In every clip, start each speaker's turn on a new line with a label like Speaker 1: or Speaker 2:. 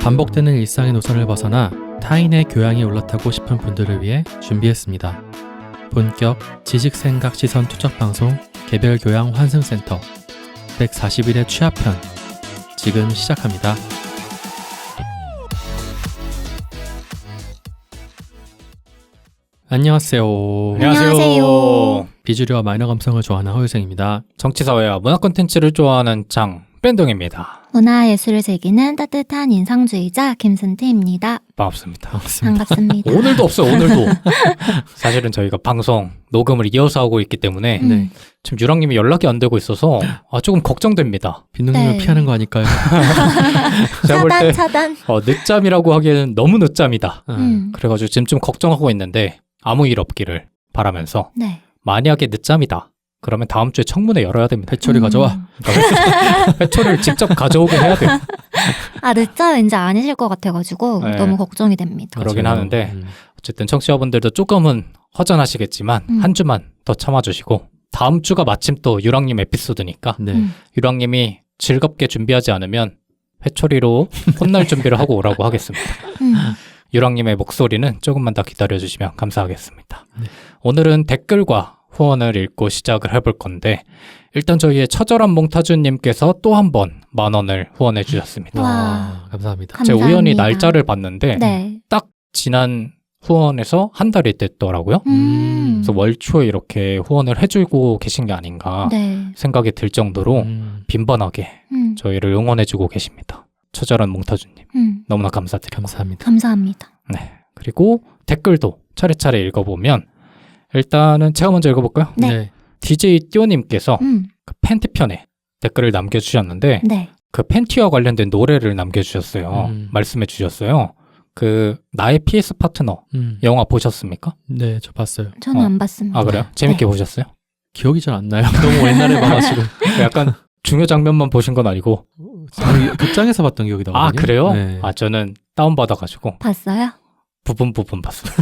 Speaker 1: 반복되는 일상의 노선을 벗어나 타인의 교양에 올라타고 싶은 분들을 위해 준비했습니다. 본격 지식생각 시선 투척 방송 개별교양 환승센터 141회 취합편 지금 시작합니다. 안녕하세요.
Speaker 2: 안녕하세요.
Speaker 1: 비주류와 마이너 감성을 좋아하는 허유생입니다.
Speaker 2: 정치사회와 문화 콘텐츠를 좋아하는 장밴동입니다.
Speaker 3: 문화예술을 즐기는 따뜻한 인상주의자 김순태입니다.
Speaker 2: 반갑습니다.
Speaker 3: 반갑습니다.
Speaker 2: 오늘도 없어요. 오늘도. 사실은 저희가 방송 녹음을 이어서 하고 있기 때문에
Speaker 1: 네.
Speaker 2: 지금 유랑님이 연락이 안 되고 있어서 조금 걱정됩니다.
Speaker 1: 빈둥님을
Speaker 3: 네.
Speaker 1: 피하는 거 아닐까요?
Speaker 2: 제가 볼 때
Speaker 3: 차단.
Speaker 2: 늦잠이라고 하기에는 너무 늦잠이다. 그래가지고 지금 좀 걱정하고 있는데 아무 일 없기를 바라면서
Speaker 3: 네.
Speaker 2: 만약에 늦잠이다. 그러면 다음 주에 청문회 열어야 됩니다.
Speaker 1: 회초리 가져와.
Speaker 2: 회초리를 직접 가져오게 해야 돼요.
Speaker 3: 늦잠 왠지 아니실 것 같아가지고
Speaker 2: 네.
Speaker 3: 너무 걱정이 됩니다.
Speaker 2: 그러긴
Speaker 1: 맞아요.
Speaker 2: 하는데 어쨌든 청취자분들도 조금은 허전하시겠지만 한 주만 더 참아주시고 다음 주가 마침 또 유랑님 에피소드니까
Speaker 1: 네.
Speaker 2: 유랑님이 즐겁게 준비하지 않으면 회초리로 혼날 준비를 하고 오라고 하겠습니다. 유랑님의 목소리는 조금만 더 기다려주시면 감사하겠습니다.
Speaker 1: 네.
Speaker 2: 오늘은 댓글과 후원을 읽고 시작을 해볼 건데 일단 저희의 처절한 몽타주님께서 또 한 번 10,000원을 후원해 주셨습니다.
Speaker 3: 와.
Speaker 1: 감사합니다.
Speaker 2: 제가
Speaker 3: 감사합니다.
Speaker 2: 우연히 날짜를 봤는데
Speaker 3: 네.
Speaker 2: 딱 지난 후원에서 한 달이 됐더라고요. 그래서 월초에 이렇게 후원을 해주고 계신 게 아닌가
Speaker 3: 네.
Speaker 2: 생각이 들 정도로 빈번하게 저희를 응원해주고 계십니다. 처절한 몽타주님 너무나 감사드리고
Speaker 1: 감사합니다.
Speaker 3: 감사합니다.
Speaker 2: 네. 그리고 댓글도 차례차례 읽어보면 일단은 제가 먼저 읽어볼까요?
Speaker 3: 네.
Speaker 2: DJ 띠오님께서 그 팬티 편에 댓글을 남겨주셨는데
Speaker 3: 네.
Speaker 2: 그 팬티와 관련된 노래를 남겨주셨어요. 말씀해 주셨어요. 그 나의 PS 파트너 영화 보셨습니까?
Speaker 1: 네, 저 봤어요.
Speaker 3: 저는 안 봤습니다.
Speaker 2: 아 그래요? 재밌게
Speaker 3: 네.
Speaker 2: 보셨어요?
Speaker 1: 기억이 잘 안 나요. 너무 옛날에 봐가지고.
Speaker 2: 약간 중요 장면만 보신 건 아니고
Speaker 1: 극장에서 봤던 기억이 나거든요.
Speaker 2: 아 그래요?
Speaker 1: 네.
Speaker 2: 저는 다운받아가지고
Speaker 3: 봤어요?
Speaker 2: 부분 봤어요.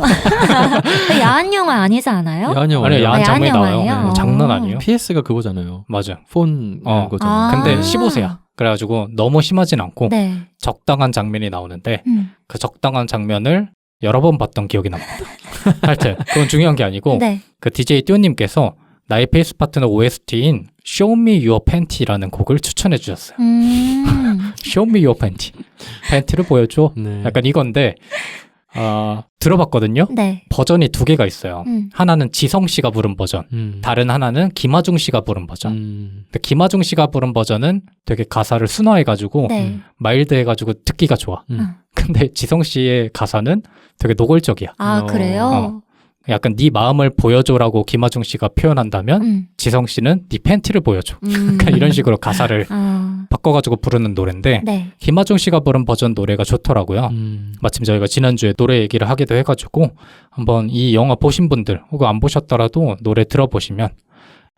Speaker 3: 야한 영화 아니지 않아요?
Speaker 1: 야한 영화.
Speaker 2: 아니요 야한
Speaker 3: 야한
Speaker 2: 장면이 나와요.
Speaker 3: 영화예요?
Speaker 2: 네, 장난 아니에요.
Speaker 1: PS가 그거잖아요.
Speaker 2: 맞아.
Speaker 1: 폰 거잖아요.
Speaker 3: 아.
Speaker 2: 근데 15세야. 그래가지고 너무 심하진 않고
Speaker 3: 네.
Speaker 2: 적당한 장면이 나오는데 그 적당한 장면을 여러 번 봤던 기억이 납니다. 하여튼 그건 중요한 게 아니고
Speaker 3: 네.
Speaker 2: 그 DJ 띠오님께서 나의 페이스 파트너 OST인 Show Me Your Panty라는 곡을 추천해 주셨어요. Show Me Your Panty. 팬티를 보여줘.
Speaker 1: 네.
Speaker 2: 약간 이건데 들어봤거든요.
Speaker 3: 네.
Speaker 2: 버전이 두 개가 있어요. 하나는 지성 씨가 부른 버전, 다른 하나는 김하중 씨가 부른 버전. 근데 김하중 씨가 부른 버전은 되게 가사를 순화해가지고
Speaker 3: 네.
Speaker 2: 마일드해가지고 듣기가 좋아. 근데 지성 씨의 가사는 되게 노골적이야.
Speaker 3: 아, 그래요?
Speaker 2: 약간 네 마음을 보여줘라고 김하중 씨가 표현한다면 지성 씨는 네 팬티를 보여줘. 약간 이런 식으로 가사를 바꿔가지고 부르는 노래인데
Speaker 3: 네.
Speaker 2: 김하중 씨가 부른 버전 노래가 좋더라고요. 마침 저희가 지난주에 노래 얘기를 하기도 해가지고 한번 이 영화 보신 분들 혹은 안 보셨더라도 노래 들어보시면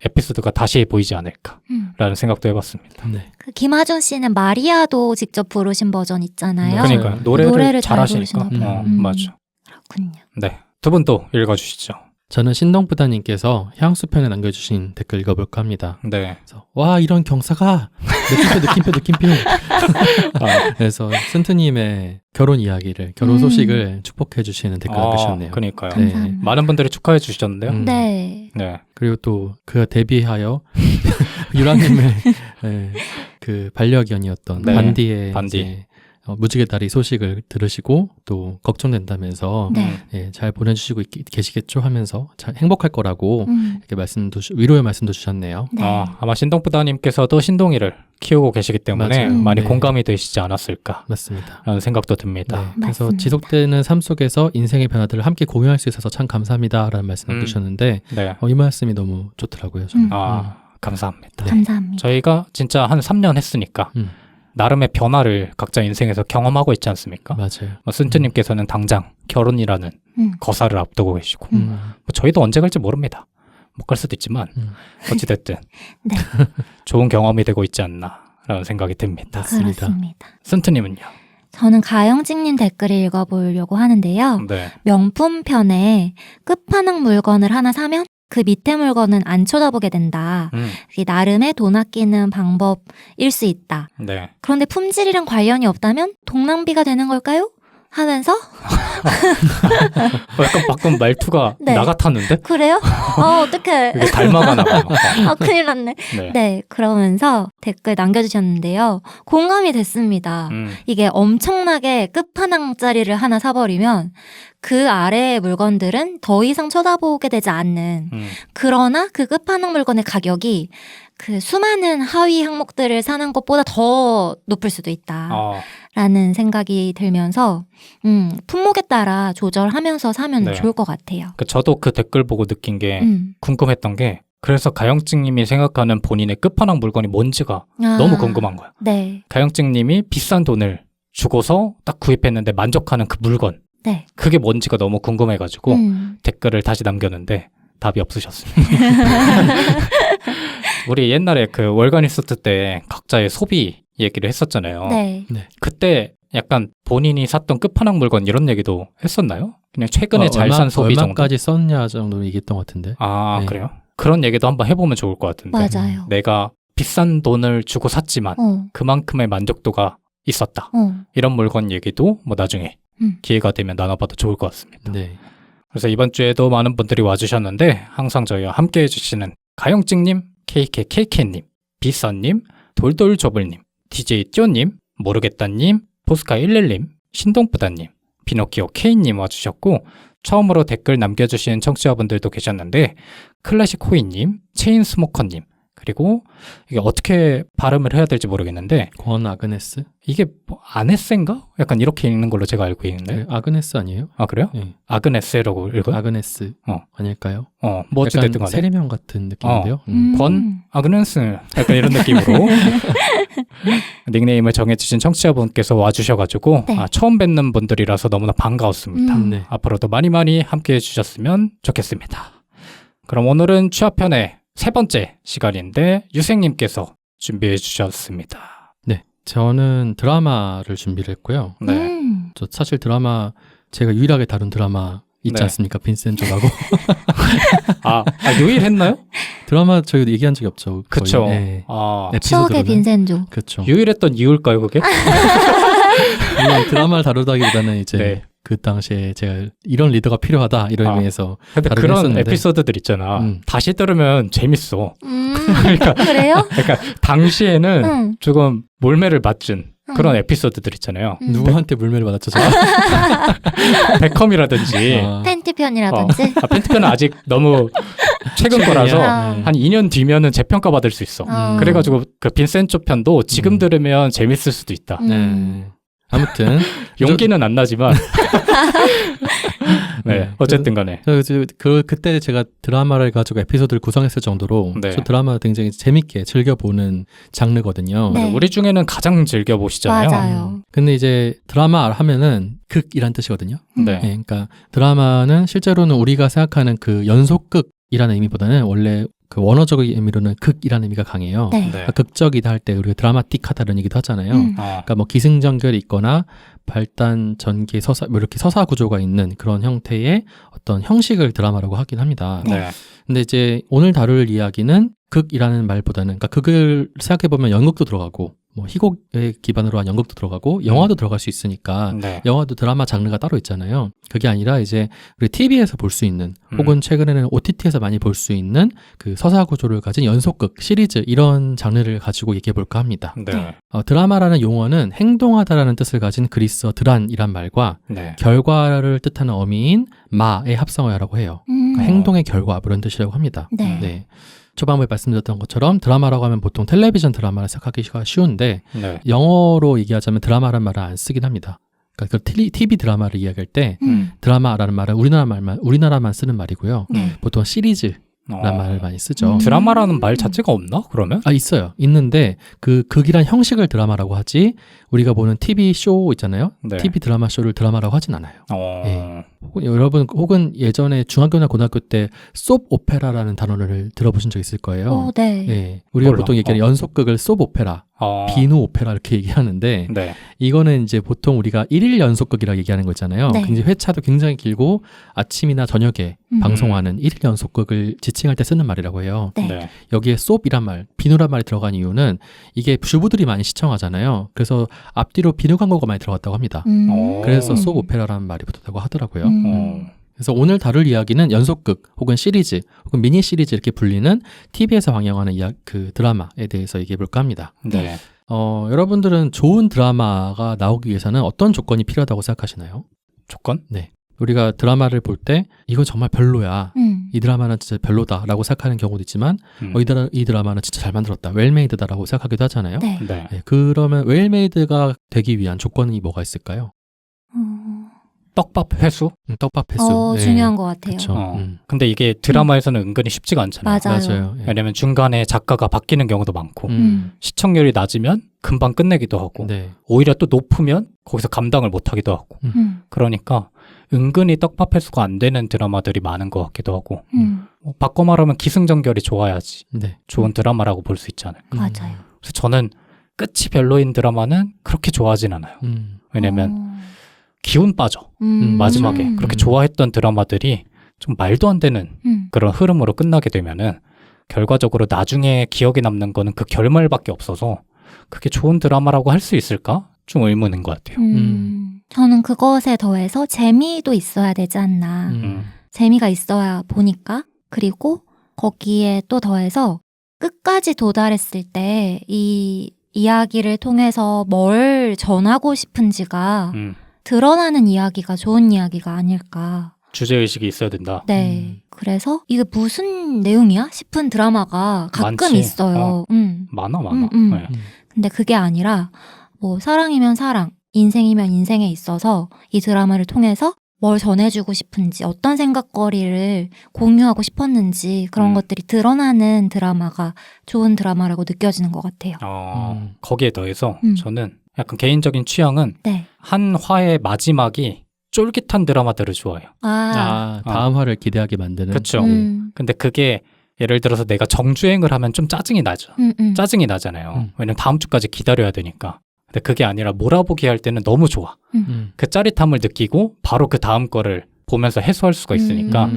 Speaker 2: 에피소드가 다시 보이지 않을까라는 생각도 해봤습니다.
Speaker 1: 네.
Speaker 3: 그 김하준 씨는 마리아도 직접 부르신 버전 있잖아요.
Speaker 2: 그러니까 노래를 잘 하시니까.
Speaker 3: 부르시나 봐요.
Speaker 2: 맞아.
Speaker 3: 그렇군요.
Speaker 2: 네, 두 분 또 읽어주시죠.
Speaker 1: 저는 신동부다님께서 향수편에 남겨주신 댓글 읽어볼까 합니다.
Speaker 2: 네.
Speaker 1: 그래서 와 이런 경사가 느낌표. 그래서 순트님의 결혼 이야기를 결혼 소식을 축복해 주시는 댓글 남겨주셨네요.
Speaker 2: 그러니까요.
Speaker 1: 네.
Speaker 3: 감사합니다.
Speaker 2: 많은 분들이 축하해 주셨는데요.
Speaker 3: 네.
Speaker 2: 네.
Speaker 1: 그리고 또 그가 데뷔하여 유랑님의 그 반려견이었던
Speaker 2: 네.
Speaker 1: 반디의
Speaker 2: 반디.
Speaker 1: 이제 무지개 다리 소식을 들으시고 또 걱정된다면서
Speaker 3: 네.
Speaker 1: 잘 보내주시고 계시겠죠 하면서 잘 행복할 거라고 이렇게 위로의 말씀도 주셨네요.
Speaker 3: 네.
Speaker 2: 아마 신동부다님께서도 신동이를 키우고 계시기 때문에
Speaker 1: 맞아요.
Speaker 2: 많이
Speaker 1: 네.
Speaker 2: 공감이 되시지 않았을까라는
Speaker 1: 맞습니다.
Speaker 2: 생각도 듭니다.
Speaker 1: 네, 그래서
Speaker 3: 맞습니다.
Speaker 1: 지속되는 삶 속에서 인생의 변화들을 함께 공유할 수 있어서 참 감사합니다라는 말씀 남겨주셨는데
Speaker 2: 네.
Speaker 1: 이 말씀이 너무 좋더라고요. 저는.
Speaker 2: 감사합니다.
Speaker 1: 네.
Speaker 3: 감사합니다.
Speaker 2: 저희가 진짜 한 3년 했으니까 나름의 변화를 각자 인생에서 경험하고 있지 않습니까?
Speaker 1: 맞아요.
Speaker 2: 순트님께서는 당장 결혼이라는 거사를 앞두고 계시고 뭐 저희도 언제 갈지 모릅니다. 못 갈 수도 있지만 어찌됐든
Speaker 3: 네.
Speaker 2: 좋은 경험이 되고 있지 않나라는 생각이 듭니다.
Speaker 1: 맞습니다.
Speaker 3: 그렇습니다.
Speaker 2: 순트님은요?
Speaker 3: 저는 가영직님 댓글을 읽어보려고 하는데요.
Speaker 2: 네.
Speaker 3: 명품 편에 끝판왕 물건을 하나 사면 그 밑에 물건은 안 쳐다보게 된다. 이게 나름의 돈 아끼는 방법일 수 있다.
Speaker 2: 네.
Speaker 3: 그런데 품질이랑 관련이 없다면 돈 낭비가 되는 걸까요? 하면서
Speaker 2: 약간 방금 말투가
Speaker 3: 네.
Speaker 2: 나 같았는데?
Speaker 3: 그래요? 어떡해.
Speaker 2: 이게 닮아가나 봐요.
Speaker 3: 큰일 났네.
Speaker 2: 네.
Speaker 3: 네, 그러면서 댓글 남겨주셨는데요. 공감이 됐습니다. 이게 엄청나게 끝판왕짜리를 하나 사버리면 그 아래의 물건들은 더 이상 쳐다보게 되지 않는 그러나 그 끝판왕 물건의 가격이 그 수많은 하위 항목들을 사는 것보다 더 높을 수도 있다. 라는 생각이 들면서 품목에 따라 조절하면서 사면
Speaker 2: 네.
Speaker 3: 좋을 것 같아요.
Speaker 2: 저도 그 댓글 보고 느낀 게 궁금했던 게 그래서 가영증님이 생각하는 본인의 끝판왕 물건이 뭔지가 너무 궁금한 거야.
Speaker 3: 네.
Speaker 2: 가영증님이 비싼 돈을 주고서 딱 구입했는데 만족하는 그 물건
Speaker 3: 네.
Speaker 2: 그게 뭔지가 너무 궁금해가지고 댓글을 다시 남겼는데 답이 없으셨습니다. 우리 옛날에 그 월간뉴스트 때 각자의 소비 얘기를 했었잖아요.
Speaker 3: 네.
Speaker 2: 그때 약간 본인이 샀던 끝판왕 물건 이런 얘기도 했었나요? 그냥 최근에 잘 산 소비 정도?
Speaker 1: 얼마까지 썼냐 정도 얘기했던 것 같은데.
Speaker 2: 네. 그래요? 그런 얘기도 한번 해보면 좋을 것 같은데.
Speaker 3: 맞아요.
Speaker 2: 내가 비싼 돈을 주고 샀지만 그만큼의 만족도가 있었다. 이런 물건 얘기도 뭐 나중에 기회가 되면 나눠봐도 좋을 것 같습니다.
Speaker 1: 네.
Speaker 2: 그래서 이번 주에도 많은 분들이 와주셨는데 항상 저희와 함께 해주시는 가영증님, KKKK님, 비선님, 돌돌조블님, DJ 띠오님, 모르겠다님, 포스카11님, 신동부다님, 비노키오 K님 와주셨고 처음으로 댓글 남겨주신 청취자분들도 계셨는데 클래식 호이님, 체인스모커님 그리고 이게 어떻게 발음을 해야 될지 모르겠는데
Speaker 1: 권 아그네스?
Speaker 2: 이게 뭐 아네스인가? 약간 이렇게 읽는 걸로 제가 알고 있는데
Speaker 1: 네, 아그네스 아니에요?
Speaker 2: 아 그래요?
Speaker 1: 네.
Speaker 2: 아그네스라고 읽어요?
Speaker 1: 아그네스 아닐까요?
Speaker 2: 뭐 어찌됐든 간에
Speaker 1: 세리명 같은 느낌인데요.
Speaker 2: 권 아그네스 약간 이런 느낌으로 닉네임을 정해주신 청취자분께서 와주셔가지고
Speaker 3: 네.
Speaker 2: 처음 뵙는 분들이라서 너무나 반가웠습니다.
Speaker 1: 네.
Speaker 2: 앞으로도 많이 함께해 주셨으면 좋겠습니다. 그럼 오늘은 취합편의 세 번째 시간인데 유생님께서 준비해 주셨습니다.
Speaker 1: 네. 저는 드라마를 준비를 했고요.
Speaker 2: 네.
Speaker 1: 저 사실 드라마 제가 유일하게 다룬 드라마 있지
Speaker 2: 네.
Speaker 1: 않습니까? 빈센조라고.
Speaker 2: 유일했나요?
Speaker 1: 드라마 저희도 얘기한 적이 없죠. 거의.
Speaker 2: 그쵸.
Speaker 1: 네.
Speaker 3: 추억의 빈센조.
Speaker 1: 그렇죠.
Speaker 2: 유일했던 이유일까요, 그게?
Speaker 1: 드라마를 다루다기보다는 이제
Speaker 2: 네.
Speaker 1: 그 당시에 제가 이런 리더가 필요하다 이런 의미에서
Speaker 2: 근데
Speaker 1: 다루긴
Speaker 2: 그런
Speaker 1: 했었는데.
Speaker 2: 에피소드들 있잖아. 다시 들으면 재밌어.
Speaker 3: 그래요?
Speaker 2: 그러니까 당시에는 조금 몰매를 맞춘 그런 에피소드들 있잖아요.
Speaker 1: 누구한테 물매를 받았죠?
Speaker 2: 베컴이라든지
Speaker 3: 팬티편이라든지.
Speaker 2: 팬티편은 아직 너무 최근 거라서
Speaker 3: 아.
Speaker 2: 한 2년 뒤면은 재평가 받을 수 있어. 그래가지고 그 빈센조 편도 지금 들으면 재밌을 수도 있다.
Speaker 1: 네. 아무튼
Speaker 2: 용기는 안 나지만 네, 어쨌든 간에
Speaker 1: 그때 제가 드라마를 가지고 에피소드를 구성했을 정도로
Speaker 2: 네.
Speaker 1: 저 드라마 굉장히 재밌게 즐겨보는 장르거든요.
Speaker 3: 네.
Speaker 2: 우리 중에는 가장 즐겨보시잖아요.
Speaker 3: 맞아요.
Speaker 1: 근데 이제 드라마 하면은 극이란 뜻이거든요.
Speaker 2: 네.
Speaker 1: 네, 그러니까 드라마는 실제로는 우리가 생각하는 그 연속극이라는 의미보다는 원래 그 원어적인 의미로는 극이라는 의미가 강해요.
Speaker 3: 네.
Speaker 2: 네.
Speaker 1: 그러니까 극적이다 할 때 우리가 드라마틱하다는 얘기도 하잖아요. 그러니까 뭐 기승전결이 있거나 발단, 전개, 서사 뭐 이렇게 서사 구조가 있는 그런 형태의 어떤 형식을 드라마라고 하긴 합니다.
Speaker 2: 네.
Speaker 1: 근데 이제 오늘 다룰 이야기는 극이라는 말보다는 그러니까 극을 생각해 보면 연극도 들어가고 뭐 희곡에 기반으로 한 연극도 들어가고 영화도 들어갈 수 있으니까
Speaker 2: 네.
Speaker 1: 영화도 드라마 장르가 따로 있잖아요. 그게 아니라 이제 우리 TV에서 볼 수 있는 혹은 최근에는 OTT에서 많이 볼 수 있는 그 서사 구조를 가진 연속극, 시리즈 이런 장르를 가지고 얘기해 볼까 합니다.
Speaker 2: 네.
Speaker 1: 드라마라는 용어는 행동하다라는 뜻을 가진 그리스어 드란이란 말과
Speaker 2: 네.
Speaker 1: 결과를 뜻하는 어미인 마의 합성어라고 해요. 그러니까 행동의 결과 그런 뜻이라고 합니다.
Speaker 3: 네.
Speaker 1: 네. 초반부에 말씀드렸던 것처럼 드라마라고 하면 보통 텔레비전 드라마를 생각하기가 쉬운데
Speaker 2: 네.
Speaker 1: 영어로 얘기하자면 드라마라는 말을 안 쓰긴 합니다. 그러니까 그 TV 드라마를 이야기할 때 드라마라는 말은 우리나라만 쓰는 말이고요.
Speaker 3: 네.
Speaker 1: 보통 시리즈라는 말을 많이 쓰죠.
Speaker 2: 드라마라는 말 자체가 없나? 그러면?
Speaker 1: 있어요. 있는데 그 극이란 형식을 드라마라고 하지 우리가 보는 TV 쇼 있잖아요.
Speaker 2: 네.
Speaker 1: TV 드라마 쇼를 드라마라고 하진 않아요.
Speaker 2: 네.
Speaker 1: 여러분 혹은 예전에 중학교나 고등학교 때 솝 오페라라는 단어를 들어보신 적 있을 거예요.
Speaker 3: 네.
Speaker 1: 네. 우리가
Speaker 2: 몰라.
Speaker 1: 보통 얘기하는 연속극을 솝 오페라 비누 오페라 이렇게 얘기하는데
Speaker 2: 네.
Speaker 1: 이거는 이제 보통 우리가 1일 연속극이라고 얘기하는 거 있잖아요.
Speaker 3: 네.
Speaker 1: 굉장히 회차도 굉장히 길고 아침이나 저녁에 방송하는 1일 연속극을 지칭할 때 쓰는 말이라고 해요.
Speaker 3: 네.
Speaker 2: 네.
Speaker 1: 여기에 소프이란 말, 비누란 말이 들어간 이유는 이게 주부들이 많이 시청하잖아요. 그래서 앞뒤로 비누 광고가 많이 들어갔다고 합니다. 그래서 소프 오페라라는 말이 붙었다고 하더라고요. 그래서 오늘 다룰 이야기는 연속극 혹은 시리즈 혹은 미니 시리즈 이렇게 불리는 TV에서 방영하는 그 드라마에 대해서 얘기해 볼까 합니다.
Speaker 2: 네.
Speaker 1: 여러분들은 좋은 드라마가 나오기 위해서는 어떤 조건이 필요하다고 생각하시나요?
Speaker 2: 조건?
Speaker 1: 네. 우리가 드라마를 볼 때 이거 정말 별로야. 이 드라마는 진짜 별로다라고 생각하는 경우도 있지만 이 드라마는 진짜 잘 만들었다. 웰메이드다라고 생각하기도 하잖아요.
Speaker 3: 네.
Speaker 2: 네.
Speaker 1: 네, 그러면 웰메이드가 되기 위한 조건이 뭐가 있을까요?
Speaker 2: 떡밥 회수?
Speaker 1: 떡밥 횟수. 네.
Speaker 3: 중요한 것 같아요.
Speaker 1: 그쵸.
Speaker 2: 근데 이게 드라마에서는 은근히 쉽지가 않잖아요.
Speaker 3: 맞아요.
Speaker 1: 예.
Speaker 2: 왜냐면 중간에 작가가 바뀌는 경우도 많고 시청률이 낮으면 금방 끝내기도 하고
Speaker 1: 네.
Speaker 2: 오히려 또 높으면 거기서 감당을 못하기도 하고 그러니까 은근히 떡밥 회수가 안 되는 드라마들이 많은 것 같기도 하고 바꿔 말하면 기승전결이 좋아야지
Speaker 1: 네.
Speaker 2: 좋은 드라마라고 볼 수 있잖아요.
Speaker 3: 맞아요.
Speaker 2: 그래서 저는 끝이 별로인 드라마는 그렇게 좋아하진 않아요. 왜냐면 기운 빠져. 마지막에 그렇게 좋아했던 드라마들이 좀 말도 안 되는 그런 흐름으로 끝나게 되면은 결과적으로 나중에 기억에 남는 거는 그 결말밖에 없어서 그게 좋은 드라마라고 할 수 있을까? 좀 의문인 것 같아요.
Speaker 3: 저는 그것에 더해서 재미도 있어야 되지 않나. 재미가 있어야 보니까. 그리고 거기에 또 더해서 끝까지 도달했을 때 이 이야기를 통해서 뭘 전하고 싶은지가 드러나는 이야기가 좋은 이야기가 아닐까.
Speaker 2: 주제의식이 있어야 된다.
Speaker 3: 네. 그래서 이게 무슨 내용이야? 싶은 드라마가 가끔
Speaker 2: 많지.
Speaker 3: 있어요.
Speaker 2: 많아. 네.
Speaker 3: 근데 그게 아니라 뭐 사랑이면 사랑, 인생이면 인생에 있어서 이 드라마를 통해서 뭘 전해주고 싶은지 어떤 생각거리를 공유하고 싶었는지 그런 것들이 드러나는 드라마가 좋은 드라마라고 느껴지는 것 같아요.
Speaker 2: 거기에 더해서 저는 약간 개인적인 취향은
Speaker 3: 네.
Speaker 2: 한 화의 마지막이 쫄깃한 드라마들을 좋아해요.
Speaker 1: 다음 화를 기대하게 만드는.
Speaker 2: 그렇죠. 근데 그게 예를 들어서 내가 정주행을 하면 좀 짜증이 나죠. 짜증이 나잖아요. 왜냐면 다음 주까지 기다려야 되니까. 근데 그게 아니라 몰아보기 할 때는 너무 좋아. 그 짜릿함을 느끼고 바로 그 다음 거를 보면서 해소할 수가 있으니까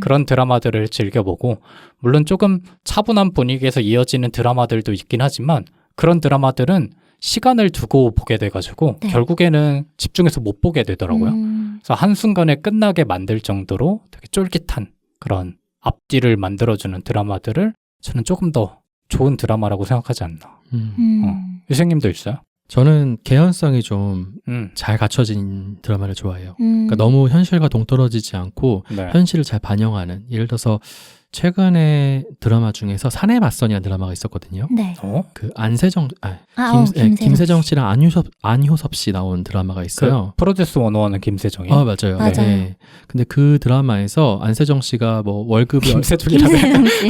Speaker 2: 그런 드라마들을 즐겨보고 물론 조금 차분한 분위기에서 이어지는 드라마들도 있긴 하지만 그런 드라마들은 시간을 두고 보게 돼가지고
Speaker 3: 네.
Speaker 2: 결국에는 집중해서 못 보게 되더라고요. 그래서 한순간에 끝나게 만들 정도로 되게 쫄깃한 그런 앞뒤를 만들어주는 드라마들을 저는 조금 더 좋은 드라마라고 생각하지 않나. 유생님도 있어요?
Speaker 1: 저는 개연성이 좀 잘
Speaker 2: 음.
Speaker 1: 갖춰진 드라마를 좋아해요. 그러니까 너무 현실과 동떨어지지 않고
Speaker 2: 네.
Speaker 1: 현실을 잘 반영하는. 예를 들어서 최근에 드라마 중에서 사내 맞선이라는 드라마가 있었거든요.
Speaker 3: 네.
Speaker 1: 그 안세정, 김세정 씨랑 안효섭 씨 나온 드라마가 있어요.
Speaker 2: 그 프로듀스 101은 김세정이.
Speaker 1: 맞아요.
Speaker 3: 맞아요.
Speaker 1: 네. 근데 그 드라마에서 안세정 씨가 뭐 월급이
Speaker 2: 김세정이라고.
Speaker 3: 씨.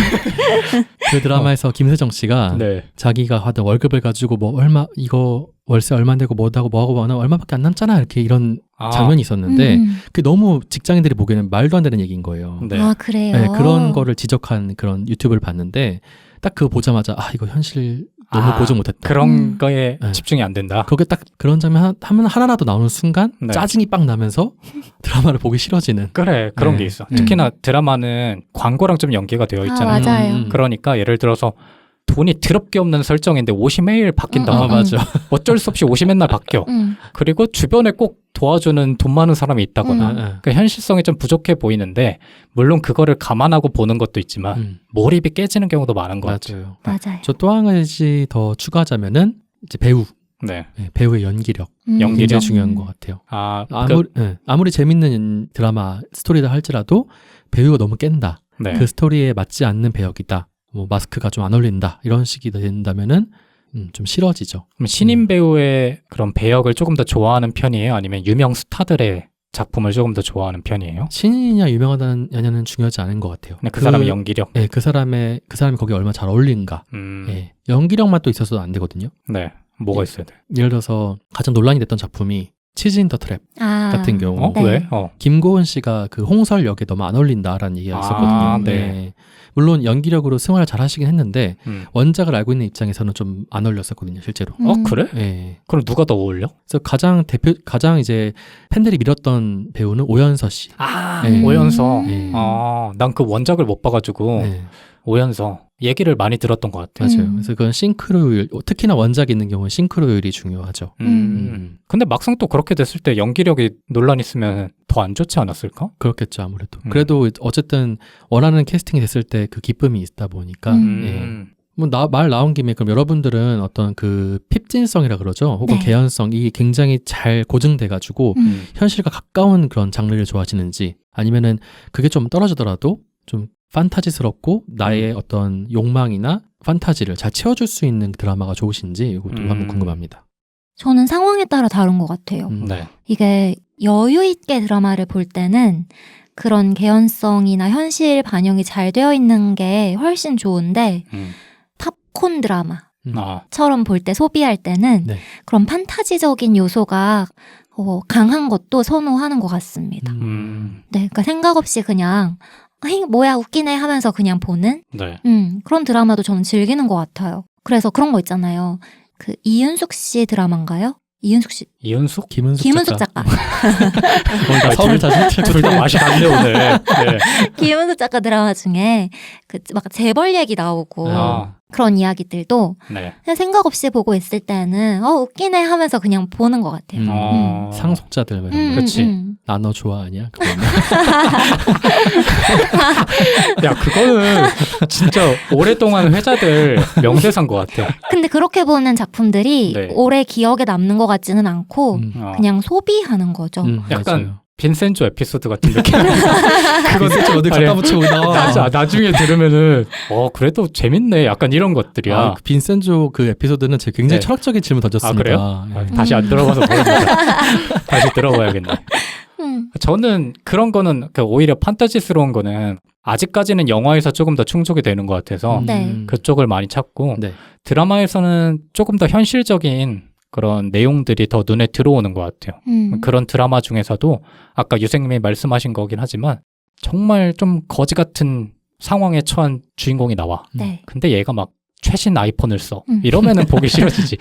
Speaker 1: 그 드라마에서 김세정 씨가
Speaker 2: 네.
Speaker 1: 자기가 받은 월급을 가지고 뭐 얼마 이거 월세 얼마 내고 뭐하고 얼마밖에 안 남잖아 이렇게 이런 장면이 있었는데 그게 너무 직장인들이 보기에는 말도 안 되는 얘기인 거예요.
Speaker 2: 네.
Speaker 3: 그래요?
Speaker 1: 네, 그런 거를 지적한 그런 유튜브를 봤는데 딱 그거 보자마자 이거 현실 너무 고정 못했다.
Speaker 2: 그런 거에
Speaker 1: 네.
Speaker 2: 집중이 안 된다.
Speaker 1: 그게 딱 그런 장면 하나라도 나오는 순간
Speaker 2: 네.
Speaker 1: 짜증이 빡 나면서 드라마를 보기 싫어지는.
Speaker 2: 그래, 그런
Speaker 1: 네.
Speaker 2: 게 있어. 특히나 드라마는 광고랑 좀 연계가 되어 있잖아요.
Speaker 3: 맞아요.
Speaker 2: 그러니까 예를 들어서 돈이 더럽게 없는 설정인데 옷이 매일 바뀐다.
Speaker 1: 맞아.
Speaker 2: 어쩔 수 없이 옷이 맨날 바뀌어. 그리고 주변에 꼭 도와주는 돈 많은 사람이 있다거나 그러니까 현실성이 좀 부족해 보이는데 물론 그거를 감안하고 보는 것도 있지만 몰입이 깨지는 경우도 많은 것 같아요.
Speaker 3: 맞아요.
Speaker 1: 저 또 한 가지 더 추가하자면은 이제 배우.
Speaker 2: 네.
Speaker 1: 네, 배우의 연기력.
Speaker 2: 연기력.
Speaker 1: 굉장히 중요한 것 같아요. 아무리 재밌는 드라마 스토리다 할지라도 배우가 너무 깬다.
Speaker 2: 네.
Speaker 1: 그 스토리에 맞지 않는 배역이다. 뭐 마스크가 좀 안 어울린다. 이런 식이 된다면은 좀 싫어지죠.
Speaker 2: 그럼 신인 배우의 그런 배역을 조금 더 좋아하는 편이에요? 아니면 유명 스타들의 작품을 조금 더 좋아하는 편이에요?
Speaker 1: 신인이냐 유명하다냐는 중요하지 않은 것 같아요.
Speaker 2: 그 사람의 연기력?
Speaker 1: 네, 그 사람이 거기에 얼마나 잘 어울리는가. 네, 연기력만 또 있어서도 안 되거든요.
Speaker 2: 네. 뭐가 있어야 돼?
Speaker 1: 예를 들어서 가장 논란이 됐던 작품이 치즈 인 더 트랩 같은 경우
Speaker 3: 네.
Speaker 2: 왜?
Speaker 1: 김고은 씨가 그 홍설 역에 너무 안 어울린다라는 얘기가 있었거든요.
Speaker 2: 아, 네.
Speaker 1: 네. 물론 연기력으로 승화를 잘 하시긴 했는데 원작을 알고 있는 입장에서는 좀 안 어울렸었거든요, 실제로.
Speaker 2: 그래?
Speaker 1: 네.
Speaker 2: 그럼 누가 더 어울려?
Speaker 1: 그래서 가장 이제 팬들이 밀었던 배우는 오연서 씨. 네.
Speaker 2: 오연서.
Speaker 1: 네.
Speaker 2: 난 그 원작을 못 봐가지고
Speaker 1: 네.
Speaker 2: 오연서 얘기를 많이 들었던 것 같아.
Speaker 1: 맞아요. 그래서 그건 싱크로율, 특히나 원작이 있는 경우는 싱크로율이 중요하죠.
Speaker 2: 근데 막상 또 그렇게 됐을 때 연기력이 논란 있으면 더 안 좋지 않았을까?
Speaker 1: 그렇겠죠, 아무래도. 그래도 어쨌든 원하는 캐스팅이 됐을 때 그 기쁨이 있다 보니까. 예. 뭐 말 나온 김에 그럼 여러분들은 어떤 그 핍진성이라 그러죠. 혹은
Speaker 3: 네.
Speaker 1: 개연성이 굉장히 잘 고증돼가지고 현실과 가까운 그런 장르를 좋아하시는지 아니면은 그게 좀 떨어지더라도 좀 판타지스럽고 나의 어떤 욕망이나 판타지를 잘 채워줄 수 있는 드라마가 좋으신지 이것도 한번 궁금합니다.
Speaker 3: 저는 상황에 따라 다른 것 같아요.
Speaker 2: 네.
Speaker 3: 이게 여유 있게 드라마를 볼 때는 그런 개연성이나 현실 반영이 잘 되어 있는 게 훨씬 좋은데 팝콘 드라마처럼 볼 때 소비할 때는
Speaker 1: 네.
Speaker 3: 그런 판타지적인 요소가 강한 것도 선호하는 것 같습니다. 네, 그러니까 생각 없이 그냥 뭐야 웃기네 하면서 그냥 보는
Speaker 2: 네.
Speaker 3: 그런 드라마도 저는 즐기는 것 같아요. 그래서 그런 거 있잖아요. 그 이윤숙 씨 드라마인가요? 이윤숙 씨.
Speaker 2: 이윤숙?
Speaker 3: 김은숙 작가.
Speaker 1: 나 성을 다시
Speaker 2: 둘다 맛이 같네 오늘. 네.
Speaker 3: 김은숙 작가 드라마 중에 그 막 재벌 얘기 나오고
Speaker 2: 아.
Speaker 3: 그런 이야기들도
Speaker 2: 네.
Speaker 3: 그냥 생각 없이 보고 있을 때는 웃기네 하면서 그냥 보는 것 같아요.
Speaker 1: 상속자들 뭐 이런 거.
Speaker 2: 그치.
Speaker 1: 나 너 좋아하냐?
Speaker 2: 야 그거는 진짜 오랫동안 회자될 명대사인 것 같아.
Speaker 3: 근데 그렇게 보는 작품들이
Speaker 2: 네.
Speaker 3: 오래 기억에 남는 것 같지는 않고 그냥 소비하는 거죠.
Speaker 2: 약간
Speaker 1: 맞아요.
Speaker 2: 빈센조 에피소드 같은 느낌.
Speaker 1: 그거 진짜 어디 갖다 붙이고 나와.
Speaker 2: 나중에 들으면은 그래도 재밌네. 약간 이런 것들이야.
Speaker 1: 그 빈센조 그 에피소드는 제가 굉장히
Speaker 2: 네.
Speaker 1: 철학적인 질문 던졌습니다.
Speaker 2: 그래요?
Speaker 1: 예.
Speaker 2: 다시 안 들어봐서 모르겠다. 다시 들어봐야겠네. 저는 그런 거는 오히려 판타지스러운 거는 아직까지는 영화에서 조금 더 충족이 되는 것 같아서
Speaker 3: 네.
Speaker 2: 그쪽을 많이 찾고
Speaker 1: 네.
Speaker 2: 드라마에서는 조금 더 현실적인 그런 내용들이 더 눈에 들어오는 것 같아요. 그런 드라마 중에서도 아까 유생님이 말씀하신 거긴 하지만 정말 좀 거지 같은 상황에 처한 주인공이 나와.
Speaker 3: 네.
Speaker 2: 근데 얘가 막 최신 아이폰을 써. 이러면은 보기 싫어지지.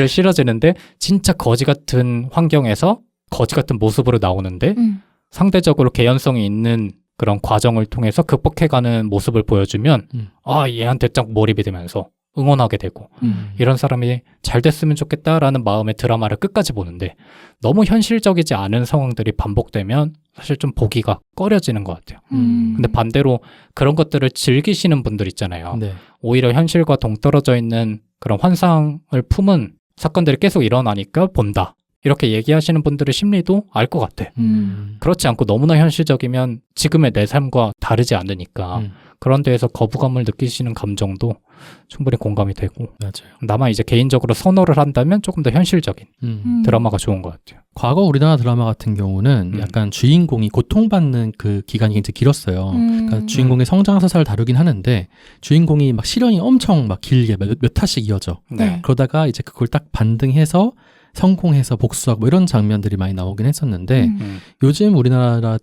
Speaker 2: 싫어지는데 진짜 거지 같은 환경에서 거지 같은 모습으로 나오는데 상대적으로 개연성이 있는 그런 과정을 통해서 극복해가는 모습을 보여주면 얘한테 딱 몰입이 되면서 응원하게 되고 이런 사람이 잘 됐으면 좋겠다라는 마음의 드라마를 끝까지 보는데 너무 현실적이지 않은 상황들이 반복되면 사실 좀 보기가 꺼려지는 것 같아요. 근데 반대로 그런 것들을 즐기시는 분들 있잖아요.
Speaker 1: 네.
Speaker 2: 오히려 현실과 동떨어져 있는 그런 환상을 품은 사건들이 계속 일어나니까 본다. 이렇게 얘기하시는 분들의 심리도 알 것 같아. 그렇지 않고 너무나 현실적이면 지금의 내 삶과 다르지 않으니까 그런 데에서 거부감을 느끼시는 감정도 충분히 공감이 되고
Speaker 1: 맞아요.
Speaker 2: 다만 이제 개인적으로 선호를 한다면 조금 더 현실적인 드라마가 좋은 것 같아요.
Speaker 1: 과거 우리나라 드라마 같은 경우는 약간 주인공이 고통받는 그 기간이 굉장히 길었어요. 그러니까 주인공의 성장 서사를 다루긴 하는데 주인공이 막 시련이 엄청 막 길게 몇 화씩 이어져.
Speaker 3: 네.
Speaker 1: 그러다가 이제 그걸 딱 반등해서 성공해서 복수하고 뭐 이런 장면들이 많이 나오긴 했었는데 요즘 우리나라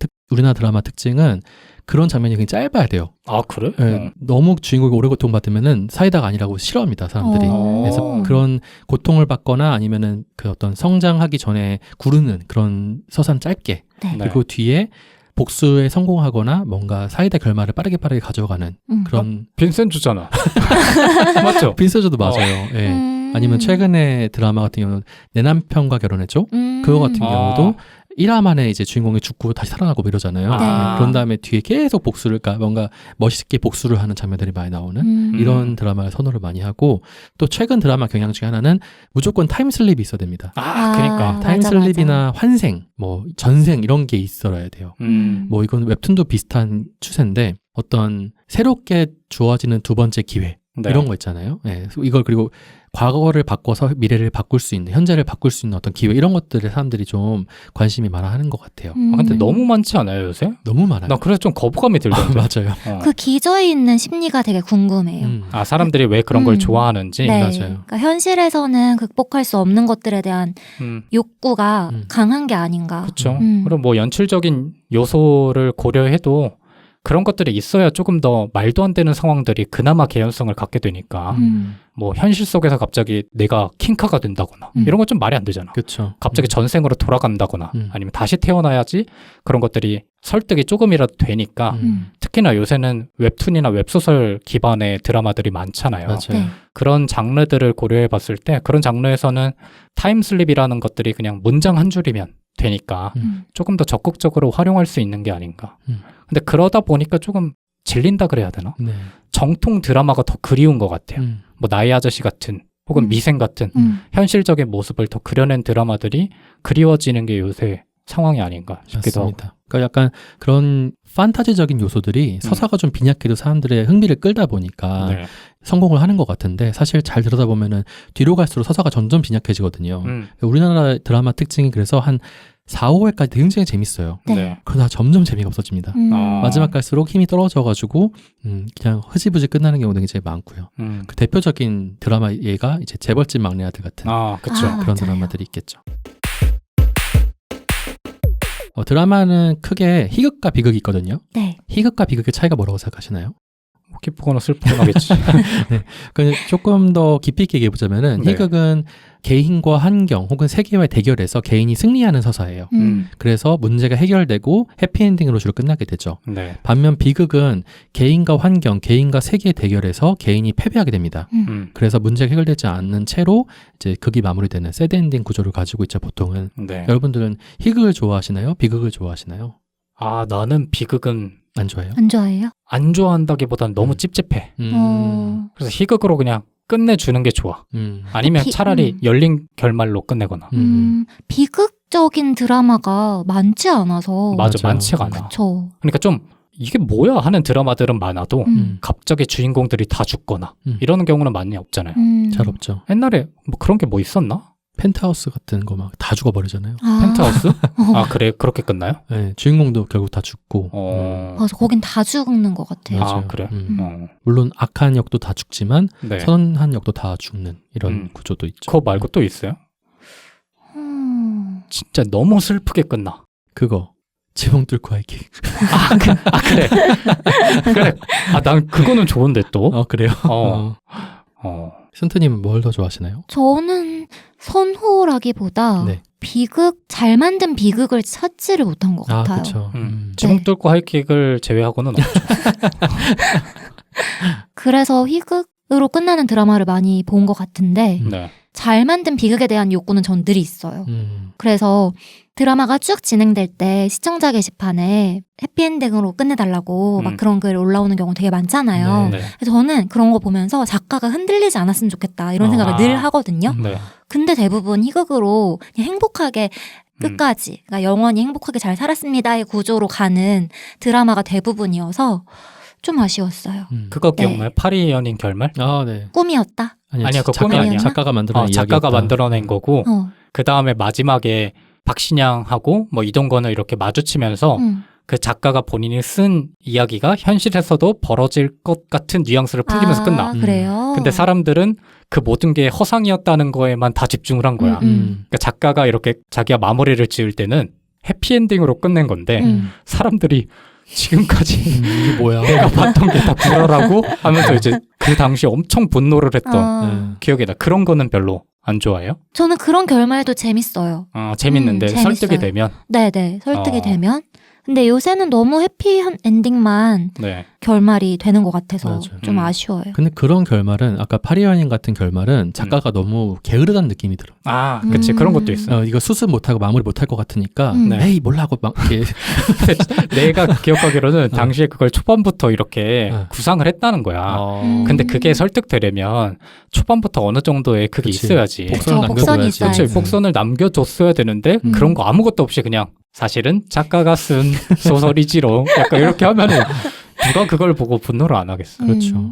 Speaker 1: 드라마 특징은 그런 장면이 굉장히 짧아야 돼요.
Speaker 2: 아 그래?
Speaker 1: 네, 너무 주인공이 오래 고통받으면은 사이다가 아니라고 싫어합니다, 사람들이. 그래서 그런 고통을 받거나 아니면은 그 어떤 성장하기 전에 구르는 그런 서사는 짧게
Speaker 3: 네.
Speaker 1: 그리고 뒤에 복수에 성공하거나 뭔가 사이다 결말을 빠르게 가져가는 그런
Speaker 2: 빈센조잖아. 맞죠?
Speaker 1: 빈센조도 맞아요. 예. 아니면 최근에 드라마 같은 경우는 내 남편과 결혼했죠. 그거 같은 경우도 1화 만에 이제 주인공이 죽고 다시 살아나고 이러잖아요.
Speaker 3: 네.
Speaker 1: 그런 다음에 뒤에 계속 복수를, 그러니까 뭔가 멋있게 복수를 하는 장면들이 많이 나오는 이런 드라마를 선호를 많이 하고 또 최근 드라마 경향 중에 하나는 무조건 타임슬립이 있어야 됩니다.
Speaker 2: 그러니까.
Speaker 1: 타임슬립이나 환생, 뭐 전생 이런 게 있어야 돼요. 뭐 이건 웹툰도 비슷한 추세인데 어떤 새롭게 주어지는 두 번째 기회
Speaker 2: 네.
Speaker 1: 이런 거 있잖아요. 예, 이걸 그리고 과거를 바꿔서 미래를 바꿀 수 있는, 현재를 바꿀 수 있는 어떤 기회 이런 것들에 사람들이 좀 관심이 많아 하는 것 같아요.
Speaker 2: 근데 너무 많지 않아요 요새?
Speaker 1: 너무 많아요.
Speaker 2: 나 그래서 좀 거부감이 들던데.
Speaker 1: 맞아요.
Speaker 3: 그 기저에 있는 심리가 되게 궁금해요.
Speaker 2: 아 사람들이 왜 그런 걸
Speaker 3: 음.
Speaker 2: 좋아하는지.
Speaker 3: 네.
Speaker 1: 맞아요.
Speaker 3: 그러니까 현실에서는 극복할 수 없는 것들에 대한 욕구가 강한 게 아닌가.
Speaker 2: 그렇죠. 그럼 뭐 연출적인 요소를 고려해도 그런 것들이 있어야 조금 더 말도 안 되는 상황들이 그나마 개연성을 갖게 되니까 뭐 현실 속에서 갑자기 내가 킹카가 된다거나 이런 건 좀 말이 안 되잖아.
Speaker 1: 그렇죠.
Speaker 2: 갑자기 전생으로 돌아간다거나 아니면 다시 태어나야지 그런 것들이 설득이 조금이라도 되니까 특히나 요새는 웹툰이나 웹소설 기반의 드라마들이 많잖아요.
Speaker 1: 맞아요.
Speaker 3: 네.
Speaker 2: 그런 장르들을 고려해 봤을 때 그런 장르에서는 타임슬립이라는 것들이 그냥 문장 한 줄이면 되니까 조금 더 적극적으로 활용할 수 있는 게 아닌가. 근데 그러다 보니까 조금 질린다 그래야 되나?
Speaker 1: 네.
Speaker 2: 정통 드라마가 더 그리운 것 같아요. 뭐 나의 아저씨 같은 혹은 미생 같은 현실적인 모습을 더 그려낸 드라마들이 그리워지는 게 요새 상황이 아닌가 싶기도 하고.
Speaker 1: 맞습니다. 그러니까 약간 그런 판타지적인 요소들이 서사가 좀 빈약해도 사람들의 흥미를 끌다 보니까
Speaker 2: 네.
Speaker 1: 성공을 하는 것 같은데 사실 잘 들여다보면은 뒤로 갈수록 서사가 점점 빈약해지거든요. 우리나라 드라마 특징이 그래서 한 4, 5회까지 굉장히 재밌어요.
Speaker 3: 네.
Speaker 1: 그러다 점점 재미가 없어집니다. 마지막 갈수록 힘이 떨어져가지고 그냥 흐지부지 끝나는 경우도 굉장히 많고요. 그 대표적인 드라마 예가 이제 재벌집 막내 아들 같은
Speaker 2: 그렇죠.
Speaker 3: 아,
Speaker 1: 그런
Speaker 3: 맞아요.
Speaker 1: 드라마들이 있겠죠. 드라마는 크게 희극과 비극이 있거든요.
Speaker 3: 네.
Speaker 1: 희극과 비극의 차이가 뭐라고 생각하시나요?
Speaker 2: 기쁘거나 슬프거나 하겠지.
Speaker 1: 그 조금 더 깊이 있게 얘기해보자면은
Speaker 2: 네.
Speaker 1: 희극은 개인과 환경 혹은 세계와의 대결에서 개인이 승리하는 서사예요. 그래서 문제가 해결되고 해피엔딩으로 주로 끝나게 되죠.
Speaker 2: 네.
Speaker 1: 반면 비극은 개인과 환경, 개인과 세계의 대결에서 개인이 패배하게 됩니다. 그래서 문제가 해결되지 않는 채로 이제 극이 마무리되는 새드엔딩 구조를 가지고 있죠, 보통은.
Speaker 2: 네.
Speaker 1: 여러분들은 희극을 좋아하시나요? 비극을 좋아하시나요?
Speaker 2: 아 나는 비극은
Speaker 1: 안 좋아해요?
Speaker 3: 안 좋아해요?
Speaker 2: 안 좋아한다기보단 너무 찝찝해. 그래서 희극으로 그냥 끝내주는 게 좋아. 아니면 차라리 열린 결말로 끝내거나.
Speaker 3: 비극적인 드라마가 많지 않아서.
Speaker 2: 맞아,
Speaker 1: 맞아요.
Speaker 2: 많지가 않아.
Speaker 3: 그쵸.
Speaker 2: 그러니까 좀 이게 뭐야 하는 드라마들은 많아도 갑자기 주인공들이 다 죽거나 이러는 경우는 많이 없잖아요.
Speaker 1: 잘 없죠.
Speaker 2: 옛날에 뭐 그런 게 뭐 있었나?
Speaker 1: 펜트하우스 같은 거 막 다 죽어버리잖아요.
Speaker 2: 펜트하우스? 아 그래 그렇게 끝나요?
Speaker 1: 네, 주인공도 결국 다 죽고.
Speaker 3: 맞아, 거긴 다 죽는 것 같아요.
Speaker 1: 맞아요.
Speaker 2: 아 그래?
Speaker 1: 물론 악한 역도 다 죽지만
Speaker 2: 네.
Speaker 1: 선한 역도 다 죽는 이런 구조도 있죠.
Speaker 2: 그거 말고 또 있어요? 진짜 너무 슬프게 끝나.
Speaker 1: 그거 지붕 뚫고 하이킥.
Speaker 2: 그래. 그래. 난 그거는 좋은데 또.
Speaker 1: 그래요? 순트님은 뭘 더 좋아하시나요?
Speaker 3: 저는 선호라기보다
Speaker 1: 네.
Speaker 3: 잘 만든 비극을 찾지를 못한 것 같아요.
Speaker 1: 그렇죠.
Speaker 2: 지붕 뚫고 하이킥을 제외하고는 없죠.
Speaker 3: 그래서 희극으로 끝나는 드라마를 많이 본 것 같은데
Speaker 2: 네.
Speaker 3: 잘 만든 비극에 대한 욕구는 전 늘 있어요. 그래서 드라마가 쭉 진행될 때 시청자 게시판에 해피엔딩으로 끝내달라고 막 그런 글 올라오는 경우 되게 많잖아요.
Speaker 2: 네.
Speaker 3: 그래서 저는 그런 거 보면서 작가가 흔들리지 않았으면 좋겠다 이런 생각을 늘 하거든요.
Speaker 2: 네.
Speaker 3: 근데 대부분 희극으로 그냥 행복하게 끝까지 그러니까 영원히 행복하게 잘 살았습니다의 구조로 가는 드라마가 대부분이어서 좀 아쉬웠어요.
Speaker 2: 그거 기억나요? 파리 연인 결말?
Speaker 1: 네.
Speaker 3: 꿈이었다.
Speaker 2: 아니야, 그거 꿈이 아니야.
Speaker 1: 작가가 만들어낸 이야기였다.
Speaker 2: 작가가 만들어낸 거고 그 다음에 마지막에 박신양하고 뭐 이동건을 이렇게 마주치면서 그 작가가 본인이 쓴 이야기가 현실에서도 벌어질 것 같은 뉘앙스를 풍기면서 끝나.
Speaker 3: 그래요?
Speaker 2: 근데 사람들은 그 모든 게 허상이었다는 거에만 다 집중을 한 거야. 그러니까 작가가 이렇게 자기가 마무리를 지을 때는 해피엔딩으로 끝낸 건데 사람들이 지금까지
Speaker 1: 이게 뭐야?
Speaker 2: 내가 봤던 게 다 구라라고 하면서 이제 그 당시 엄청 분노를 했던 기억이 나. 그런 거는 별로 안 좋아해요?
Speaker 3: 저는 그런 결말도 재밌어요.
Speaker 2: 재밌는데 설득이 되면?
Speaker 3: 네네, 설득이 되면. 근데 요새는 너무 해피한 엔딩만
Speaker 2: 네.
Speaker 3: 결말이 되는 것 같아서
Speaker 1: 맞아요.
Speaker 3: 좀 아쉬워요.
Speaker 1: 근데 그런 결말은 아까 파리연인 같은 결말은 작가가 너무 게으르다는 느낌이 들어.
Speaker 2: 그치. 그런 것도 있어.
Speaker 1: 이거 수습 못하고 마무리 못할 것 같으니까
Speaker 2: 네.
Speaker 1: 에이 몰라 하고 막 이렇게
Speaker 2: 내가 기억하기로는 당시에 그걸 초반부터 이렇게 구상을 했다는 거야. 근데 그게 설득되려면 초반부터 어느 정도의 그게
Speaker 1: 그치.
Speaker 2: 있어야지.
Speaker 1: 복선을
Speaker 3: 복선이
Speaker 1: 남겨줘야지.
Speaker 3: 있어야지.
Speaker 2: 그치. 복선을 남겨줬어야 되는데 그런 거 아무것도 없이 그냥 사실은 작가가 쓴 소설이지로 약간 이렇게 하면은 누가 그걸 보고 분노를 안 하겠어.
Speaker 1: 그렇죠.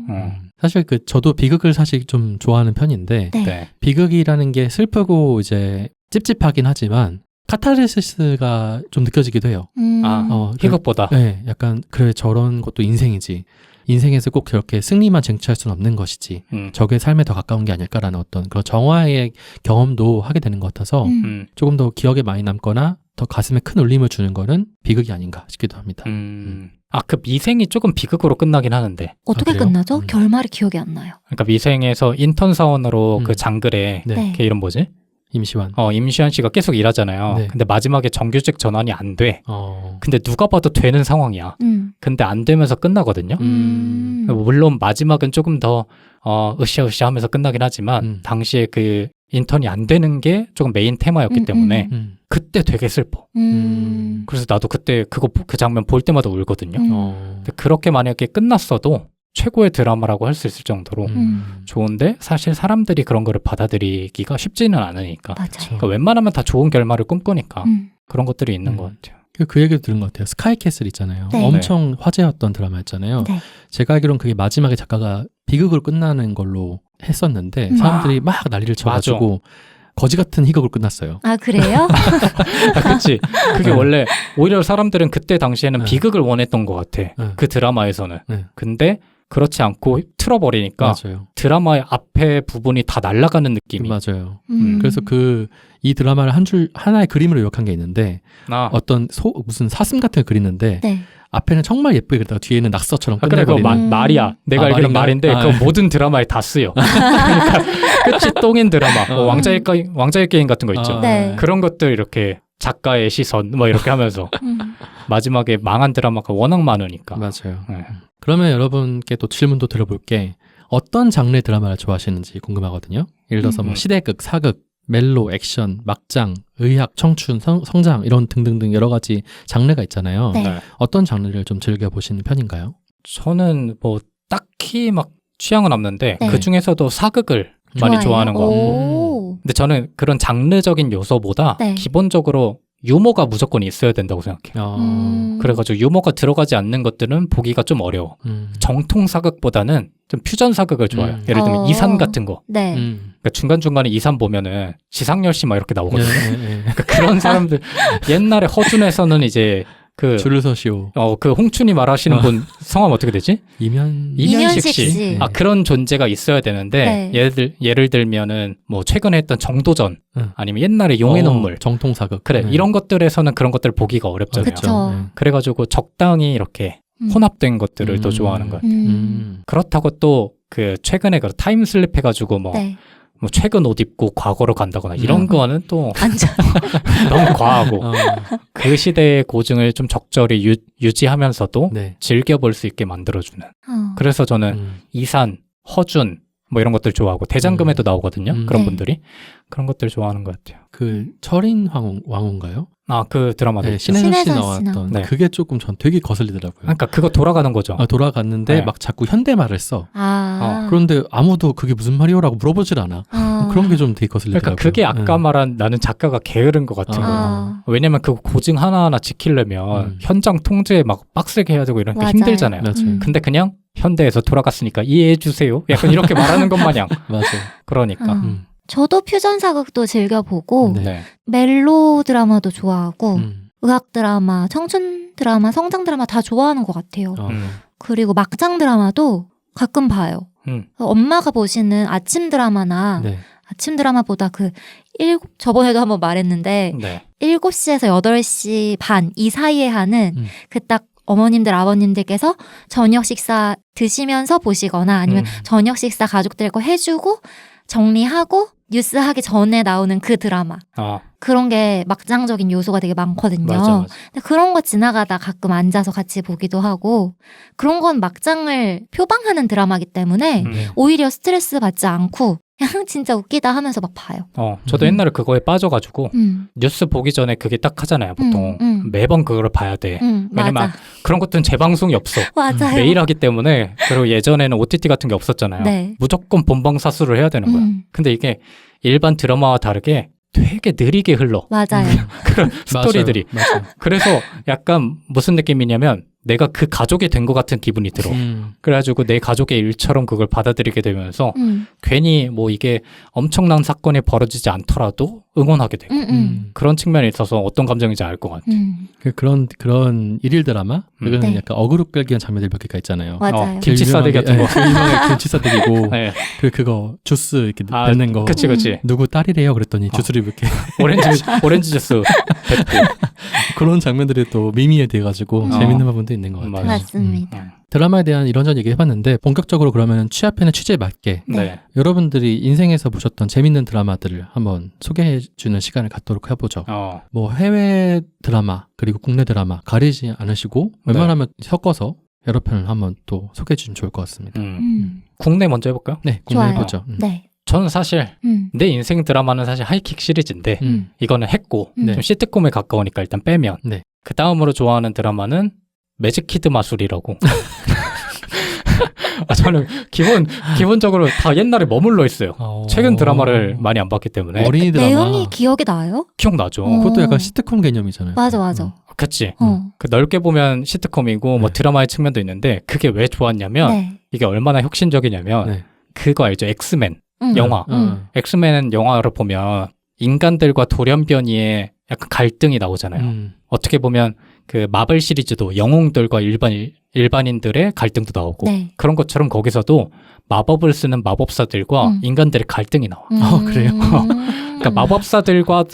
Speaker 1: 사실 저도 비극을 사실 좀 좋아하는 편인데
Speaker 3: 네.
Speaker 2: 네.
Speaker 1: 비극이라는 게 슬프고 이제 찝찝하긴 하지만 카타르시스가 좀 느껴지기도 해요.
Speaker 2: 희극보다.
Speaker 1: 네, 약간 그래 저런 것도 인생이지. 인생에서 꼭 저렇게 승리만 쟁취할 수는 없는 것이지. 적의 삶에 더 가까운 게 아닐까라는 어떤 그런 정화의 경험도 하게 되는 것 같아서 조금 더 기억에 많이 남거나 더 가슴에 큰 울림을 주는 거는 비극이 아닌가 싶기도 합니다.
Speaker 2: 그 미생이 조금 비극으로 끝나긴 하는데.
Speaker 3: 어떻게
Speaker 1: 그래요?
Speaker 3: 끝나죠? 결말이 기억이 안 나요.
Speaker 2: 그러니까 미생에서 인턴 사원으로 그 장글에
Speaker 1: 네.
Speaker 2: 걔 이름 뭐지?
Speaker 1: 임시완.
Speaker 2: 임시완 씨가 계속 일하잖아요.
Speaker 1: 네.
Speaker 2: 근데 마지막에 정규직 전환이 안 돼.
Speaker 1: 어.
Speaker 2: 근데 누가 봐도 되는 상황이야. 근데 안 되면서 끝나거든요. 물론 마지막은 조금 더 으쌰으쌰 하면서 끝나긴 하지만 당시에 그 인턴이 안 되는 게 조금 메인 테마였기 때문에 그때 되게 슬퍼. 그래서 나도 그때 그 장면 볼 때마다 울거든요. 근데 그렇게 만약에 끝났어도 최고의 드라마라고 할 수 있을 정도로 좋은데 사실 사람들이 그런 거를 받아들이기가 쉽지는 않으니까.
Speaker 3: 맞아요.
Speaker 2: 그러니까 웬만하면 다 좋은 결말을 꿈꾸니까 그런 것들이 있는 것 같아요.
Speaker 1: 그 얘기도 들은 것 같아요. 스카이캐슬 있잖아요.
Speaker 3: 네.
Speaker 1: 엄청 화제였던 드라마였잖아요.
Speaker 3: 네.
Speaker 1: 제가 알기로는 그게 마지막에 작가가 비극으로 끝나는 걸로 했었는데 사람들이 막 난리를 쳐가지고 거지 같은 희극으로 끝났어요.
Speaker 3: 아, 그래요?
Speaker 2: 그치. 그게 원래 오히려 사람들은 그때 당시에는
Speaker 1: 네.
Speaker 2: 비극을 원했던 것 같아.
Speaker 1: 네.
Speaker 2: 그 드라마에서는.
Speaker 1: 네.
Speaker 2: 근데 그렇지 않고 틀어버리니까
Speaker 1: 맞아요.
Speaker 2: 드라마의 앞에 부분이 다 날아가는 느낌이.
Speaker 1: 맞아요.
Speaker 3: 음.
Speaker 1: 그래서 이 드라마를 하나의 그림으로 요약한 게 있는데 어떤 무슨 사슴 같은 걸 그리는데
Speaker 3: 네.
Speaker 1: 앞에는 정말 예쁘게 그리다가 뒤에는 낙서처럼
Speaker 2: 그래, 그거
Speaker 1: 끝내버리는
Speaker 2: 말이야. 내가 알기로는
Speaker 1: 말인가요?
Speaker 2: 말인데 그거 모든 드라마에 다 쓰여. 그러니까 끝이 똥인 드라마. 왕자의 게임 같은 거 있죠.
Speaker 3: 네.
Speaker 2: 그런 것들 이렇게 작가의 시선 뭐 이렇게 하면서 마지막에 망한 드라마가 워낙 많으니까.
Speaker 1: 맞아요.
Speaker 2: 네.
Speaker 1: 그러면 여러분께 또 질문도 들어볼게. 어떤 장르의 드라마를 좋아하시는지 궁금하거든요. 예를 들어서 뭐 시대극, 사극, 멜로, 액션, 막장, 의학, 청춘, 성장 이런 등등등 여러 가지 장르가 있잖아요.
Speaker 3: 네.
Speaker 1: 어떤 장르를 좀 즐겨보시는 편인가요?
Speaker 2: 저는 뭐 딱히 막 취향은 없는데
Speaker 3: 네.
Speaker 2: 그 중에서도 사극을 많이 좋아하는 것 같고.
Speaker 3: 오.
Speaker 2: 근데 저는 그런 장르적인 요소보다
Speaker 3: 네.
Speaker 2: 기본적으로 유머가 무조건 있어야 된다고 생각해요. 그래가지고 유머가 들어가지 않는 것들은 보기가 좀 어려워. 정통 사극보다는 좀 퓨전 사극을 좋아해요. 예를 들면 이산 같은 거.
Speaker 3: 네.
Speaker 2: 그러니까 중간중간에 이산 보면은 지상렬씨 막 이렇게 나오거든요.
Speaker 1: 네.
Speaker 2: 그러니까 그런 사람들 옛날에 허준에서는 이제
Speaker 1: 줄을 서시오.
Speaker 2: 그 홍춘이 말하시는 분 성함 어떻게 되지? 이면식 씨.
Speaker 1: 네.
Speaker 2: 그런 존재가 있어야 되는데 예를 들면은 뭐 최근에 했던 정도전 아니면 옛날에 용의 눈물
Speaker 1: 정통 사극.
Speaker 2: 그래 이런 것들에서는 그런 것들 보기가 어렵잖아요.
Speaker 3: 그쵸.
Speaker 2: 그래가지고 적당히 이렇게 혼합된 것들을 더 좋아하는 것 같아요. 그렇다고 또 그 최근에 그 타임슬립 해가지고 뭐 최근 옷 입고 과거로 간다거나 이런 거는 또 너무 과하고 그 시대의 고증을 좀 적절히 유지하면서도
Speaker 1: 네.
Speaker 2: 즐겨볼 수 있게 만들어주는. 그래서 저는 이산, 허준 뭐 이런 것들 좋아하고 대장금에도 나오거든요. 그런
Speaker 3: 네.
Speaker 2: 분들이 그런 것들 좋아하는 것 같아요.
Speaker 1: 그 철인 왕후인가요?
Speaker 2: 그 드라마도
Speaker 1: 네,
Speaker 2: 있죠.
Speaker 1: 신혜선 씨
Speaker 3: 신혜선 씨
Speaker 1: 나왔던
Speaker 2: 네.
Speaker 1: 그게 조금 전 되게 거슬리더라고요.
Speaker 2: 그러니까 그거 돌아가는 거죠.
Speaker 1: 돌아갔는데
Speaker 2: 네.
Speaker 1: 막 자꾸 현대말을 써.
Speaker 3: 아.
Speaker 1: 그런데 아무도 그게 무슨 말이요라고 물어보질 않아. 그런 게 좀 되게 거슬리더라고요.
Speaker 2: 그러니까 그게 아까 말한 나는 작가가 게으른 것 같은 거예요. 왜냐면 그 고증 하나하나 지키려면 현장 통제에 막 빡세게 해야 되고 이런 게
Speaker 3: 맞아요.
Speaker 2: 힘들잖아요.
Speaker 1: 맞아요.
Speaker 2: 근데 그냥 현대에서 돌아갔으니까 이해해 주세요. 약간 이렇게 말하는 것 마냥.
Speaker 1: 맞아요.
Speaker 2: 그러니까.
Speaker 3: 저도 퓨전 사극도 즐겨보고
Speaker 1: 네.
Speaker 3: 멜로 드라마도 좋아하고 의학 드라마, 청춘 드라마, 성장 드라마 다 좋아하는 것 같아요. 그리고 막장 드라마도 가끔 봐요. 엄마가 보시는 아침 드라마나
Speaker 1: 네.
Speaker 3: 아침 드라마보다 저번에도 한번 말했는데
Speaker 2: 네.
Speaker 3: 7시에서 8시 반 이 사이에 하는 그 딱 어머님들, 아버님들께서 저녁 식사 드시면서 보시거나 아니면 저녁 식사 가족들 거 해주고 정리하고 뉴스 하기 전에 나오는 그 드라마. 그런 게 막장적인 요소가 되게 많거든요.
Speaker 2: 맞아.
Speaker 3: 근데 그런 거 지나가다 가끔 앉아서 같이 보기도 하고 그런 건 막장을 표방하는 드라마이기 때문에 오히려 스트레스 받지 않고 그냥 진짜 웃기다 하면서 막 봐요.
Speaker 2: 저도 옛날에 그거에 빠져가지고 뉴스 보기 전에 그게 딱 하잖아요. 보통 매번 그거를 봐야 돼. 왜냐면
Speaker 3: 맞아.
Speaker 2: 그런 것들은 재방송이 없어.
Speaker 3: 맞아요.
Speaker 2: 매일 하기 때문에. 그리고 예전에는 OTT 같은 게 없었잖아요.
Speaker 3: 네.
Speaker 2: 무조건 본방사수를 해야 되는 거야. 근데 이게 일반 드라마와 다르게 되게 느리게 흘러.
Speaker 3: 맞아요.
Speaker 2: 그런 스토리들이.
Speaker 1: 맞아요.
Speaker 2: 그래서 약간 무슨 느낌이냐면 내가 그 가족이 된 것 같은 기분이 들어. 그래가지고 내 가족의 일처럼 그걸 받아들이게 되면서 괜히 뭐 이게 엄청난 사건이 벌어지지 않더라도 응원하게 되고 그런 측면에 있어서 어떤 감정인지 알 것 같아.
Speaker 1: 그런 일일 드라마? 이거는
Speaker 3: 네.
Speaker 1: 약간 어그로 끌기 위한 장면들이 몇 개가 있잖아요.
Speaker 3: 맞아요.
Speaker 2: 김치 싸대기 같은 거.
Speaker 1: 그 유명한 김치 싸대기고
Speaker 2: 네.
Speaker 1: 그거 주스 이렇게 뱉는 거.
Speaker 2: 그치.
Speaker 1: 누구 딸이래요? 그랬더니 주스를 이렇게
Speaker 2: 오렌지 주스 뱉고.
Speaker 1: 그런 장면들이 또 미미에 돼가지고 재밌는 부분도 있는 것 같아요.
Speaker 2: 맞아.
Speaker 3: 맞습니다.
Speaker 1: 드라마에 대한 이런저런 얘기 해봤는데 본격적으로 그러면 취합하는 취지에 맞게
Speaker 2: 네.
Speaker 1: 여러분들이 인생에서 보셨던 재밌는 드라마들을 한번 소개해주는 시간을 갖도록 해보죠. 뭐 해외 드라마 그리고 국내 드라마 가리지 않으시고 웬만하면 섞어서 여러 편을 한번 또 소개해주시면 좋을 것 같습니다.
Speaker 2: 국내 먼저 해볼까요?
Speaker 1: 네, 국내
Speaker 3: 좋아요.
Speaker 1: 해보죠.
Speaker 3: 네.
Speaker 2: 저는 사실 내 인생 드라마는 사실 하이킥 시리즈인데 이거는 했고
Speaker 1: 네.
Speaker 2: 좀 시트콤에 가까우니까 일단 빼면
Speaker 1: 네.
Speaker 2: 그 다음으로 좋아하는 드라마는 매직키드 마술이라고. 저는 기본적으로 다 옛날에 머물러 있어요. 최근 드라마를 많이 안 봤기 때문에.
Speaker 1: 어린이 드라마.
Speaker 3: 내용이 기억이 나요?
Speaker 2: 기억나죠.
Speaker 1: 그것도 약간 시트콤 개념이잖아요.
Speaker 3: 맞아.
Speaker 2: 그치.
Speaker 3: 어.
Speaker 2: 그 넓게 보면 시트콤이고 뭐
Speaker 1: 네.
Speaker 2: 드라마의 측면도 있는데 그게 왜 좋았냐면
Speaker 3: 네.
Speaker 2: 이게 얼마나 혁신적이냐면
Speaker 1: 네.
Speaker 2: 그거 알죠? 엑스맨
Speaker 3: 응.
Speaker 2: 영화. 엑스맨 영화를 보면 인간들과 돌연변이의 약간 갈등이 나오잖아요. 어떻게 보면 그 마블 시리즈도 영웅들과 일반인들의 갈등도 나오고
Speaker 3: 네.
Speaker 2: 그런 것처럼 거기서도 마법을 쓰는 마법사들과 인간들의 갈등이 나와.
Speaker 1: 그래요?
Speaker 2: 그러니까 마법사들과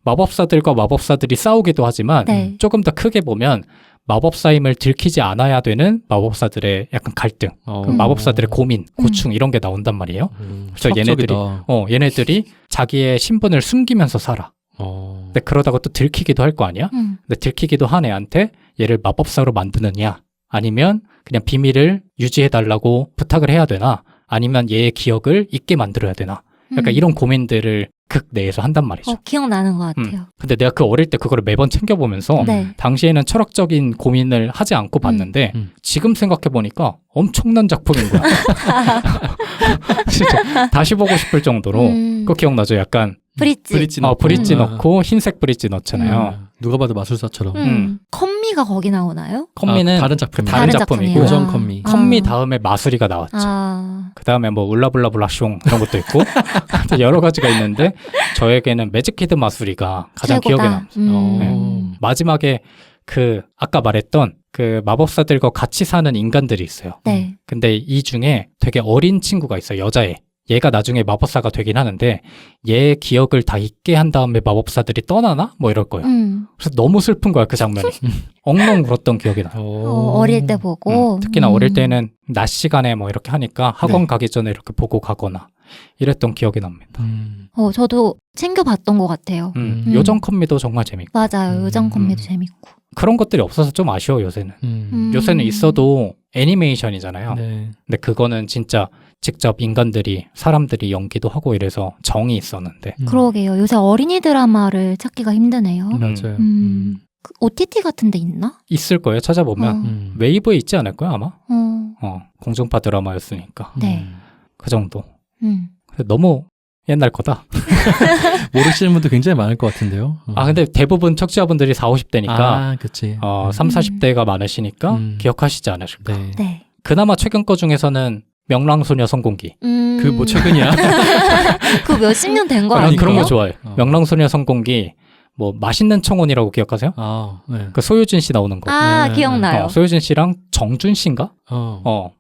Speaker 2: 마법사들이 싸우기도 하지만
Speaker 3: 네.
Speaker 2: 조금 더 크게 보면 마법사임을 들키지 않아야 되는 마법사들의 약간 갈등, 그 마법사들의 고민, 고충 이런 게 나온단 말이에요. 그래서 얘네들이 자기의 신분을 숨기면서 살아. 근데 그러다가 또 들키기도 할 거 아니야? 근데 들키기도 한 애한테 얘를 마법사로 만드느냐 아니면 그냥 비밀을 유지해달라고 부탁을 해야 되나 아니면 얘의 기억을 잊게 만들어야 되나 약간 이런 고민들을 극 내에서 한단 말이죠.
Speaker 3: 기억나는 것 같아요.
Speaker 2: 근데 내가 그 어릴 때 그거를 매번 챙겨보면서
Speaker 3: 네.
Speaker 2: 당시에는 철학적인 고민을 하지 않고 봤는데 지금 생각해보니까 엄청난 작품인 거야. 진짜 다시 보고 싶을 정도로 그거 기억나죠? 약간
Speaker 3: 브릿지
Speaker 2: 넣고 흰색 브릿지 넣잖아요.
Speaker 1: 누가 봐도 마술사처럼.
Speaker 3: 컴미가 거기 나오나요?
Speaker 2: 컴미는
Speaker 1: 다른 작품.
Speaker 2: 다른 작품이고
Speaker 1: 요정 컴미.
Speaker 2: 컴미 다음에 마술이가 나왔죠. 그 다음에 뭐 울라블라블라숑 이런 것도 있고 여러 가지가 있는데 저에게는 매직키드 마술이가 가장
Speaker 3: 최고다.
Speaker 2: 기억에 남죠. 마지막에 그 아까 말했던 그 마법사들과 같이 사는 인간들이 있어요.
Speaker 3: 네.
Speaker 2: 근데 이 중에 되게 어린 친구가 있어요. 여자애. 얘가 나중에 마법사가 되긴 하는데 얘의 기억을 다 잊게 한 다음에 마법사들이 떠나나? 뭐 이럴 거예요. 그래서 너무 슬픈 거야 그 장면이. 엉엉 울었던 기억이 나.
Speaker 3: 어릴 때 보고.
Speaker 2: 특히나 어릴 때는 낮 시간에 뭐 이렇게 하니까 학원 가기 전에 이렇게 보고 가거나 이랬던 기억이 납니다.
Speaker 3: 저도 챙겨봤던 것 같아요.
Speaker 2: 요정 컴미도 정말 재밌고.
Speaker 3: 맞아요. 요정 컴미도 재밌고.
Speaker 2: 그런 것들이 없어서 좀 아쉬워 요새는. 요새는 있어도 애니메이션이잖아요.
Speaker 1: 네.
Speaker 2: 근데 그거는 진짜 직접 사람들이 연기도 하고 이래서 정이 있었는데.
Speaker 3: 그러게요. 요새 어린이 드라마를 찾기가 힘드네요.
Speaker 1: 맞아요.
Speaker 3: 그 OTT 같은 데 있나?
Speaker 2: 있을 거예요. 찾아보면. 웨이브에 있지 않을까요 아마? 공중파 드라마였으니까.
Speaker 3: 네.
Speaker 2: 그 정도. 너무 옛날 거다.
Speaker 1: 모르시는 분도 굉장히 많을 것 같은데요.
Speaker 2: 근데 대부분 청취자분들이 40, 50대니까
Speaker 1: 그치.
Speaker 2: 3, 40대가 많으시니까 기억하시지 않으실까.
Speaker 1: 네.
Speaker 3: 네.
Speaker 2: 그나마 최근 거 중에서는 명랑소녀 성공기.
Speaker 1: 그 뭐 최근이야?
Speaker 3: 그 몇십 년 된 거
Speaker 2: 난
Speaker 3: 아니에요?
Speaker 2: 그런 거 좋아해. 명랑소녀 성공기. 뭐 맛있는 청혼이라고 기억하세요?
Speaker 1: 네.
Speaker 2: 그 소유진 씨 나오는 거.
Speaker 3: 기억나요.
Speaker 2: 소유진 씨랑 정준 씨인가?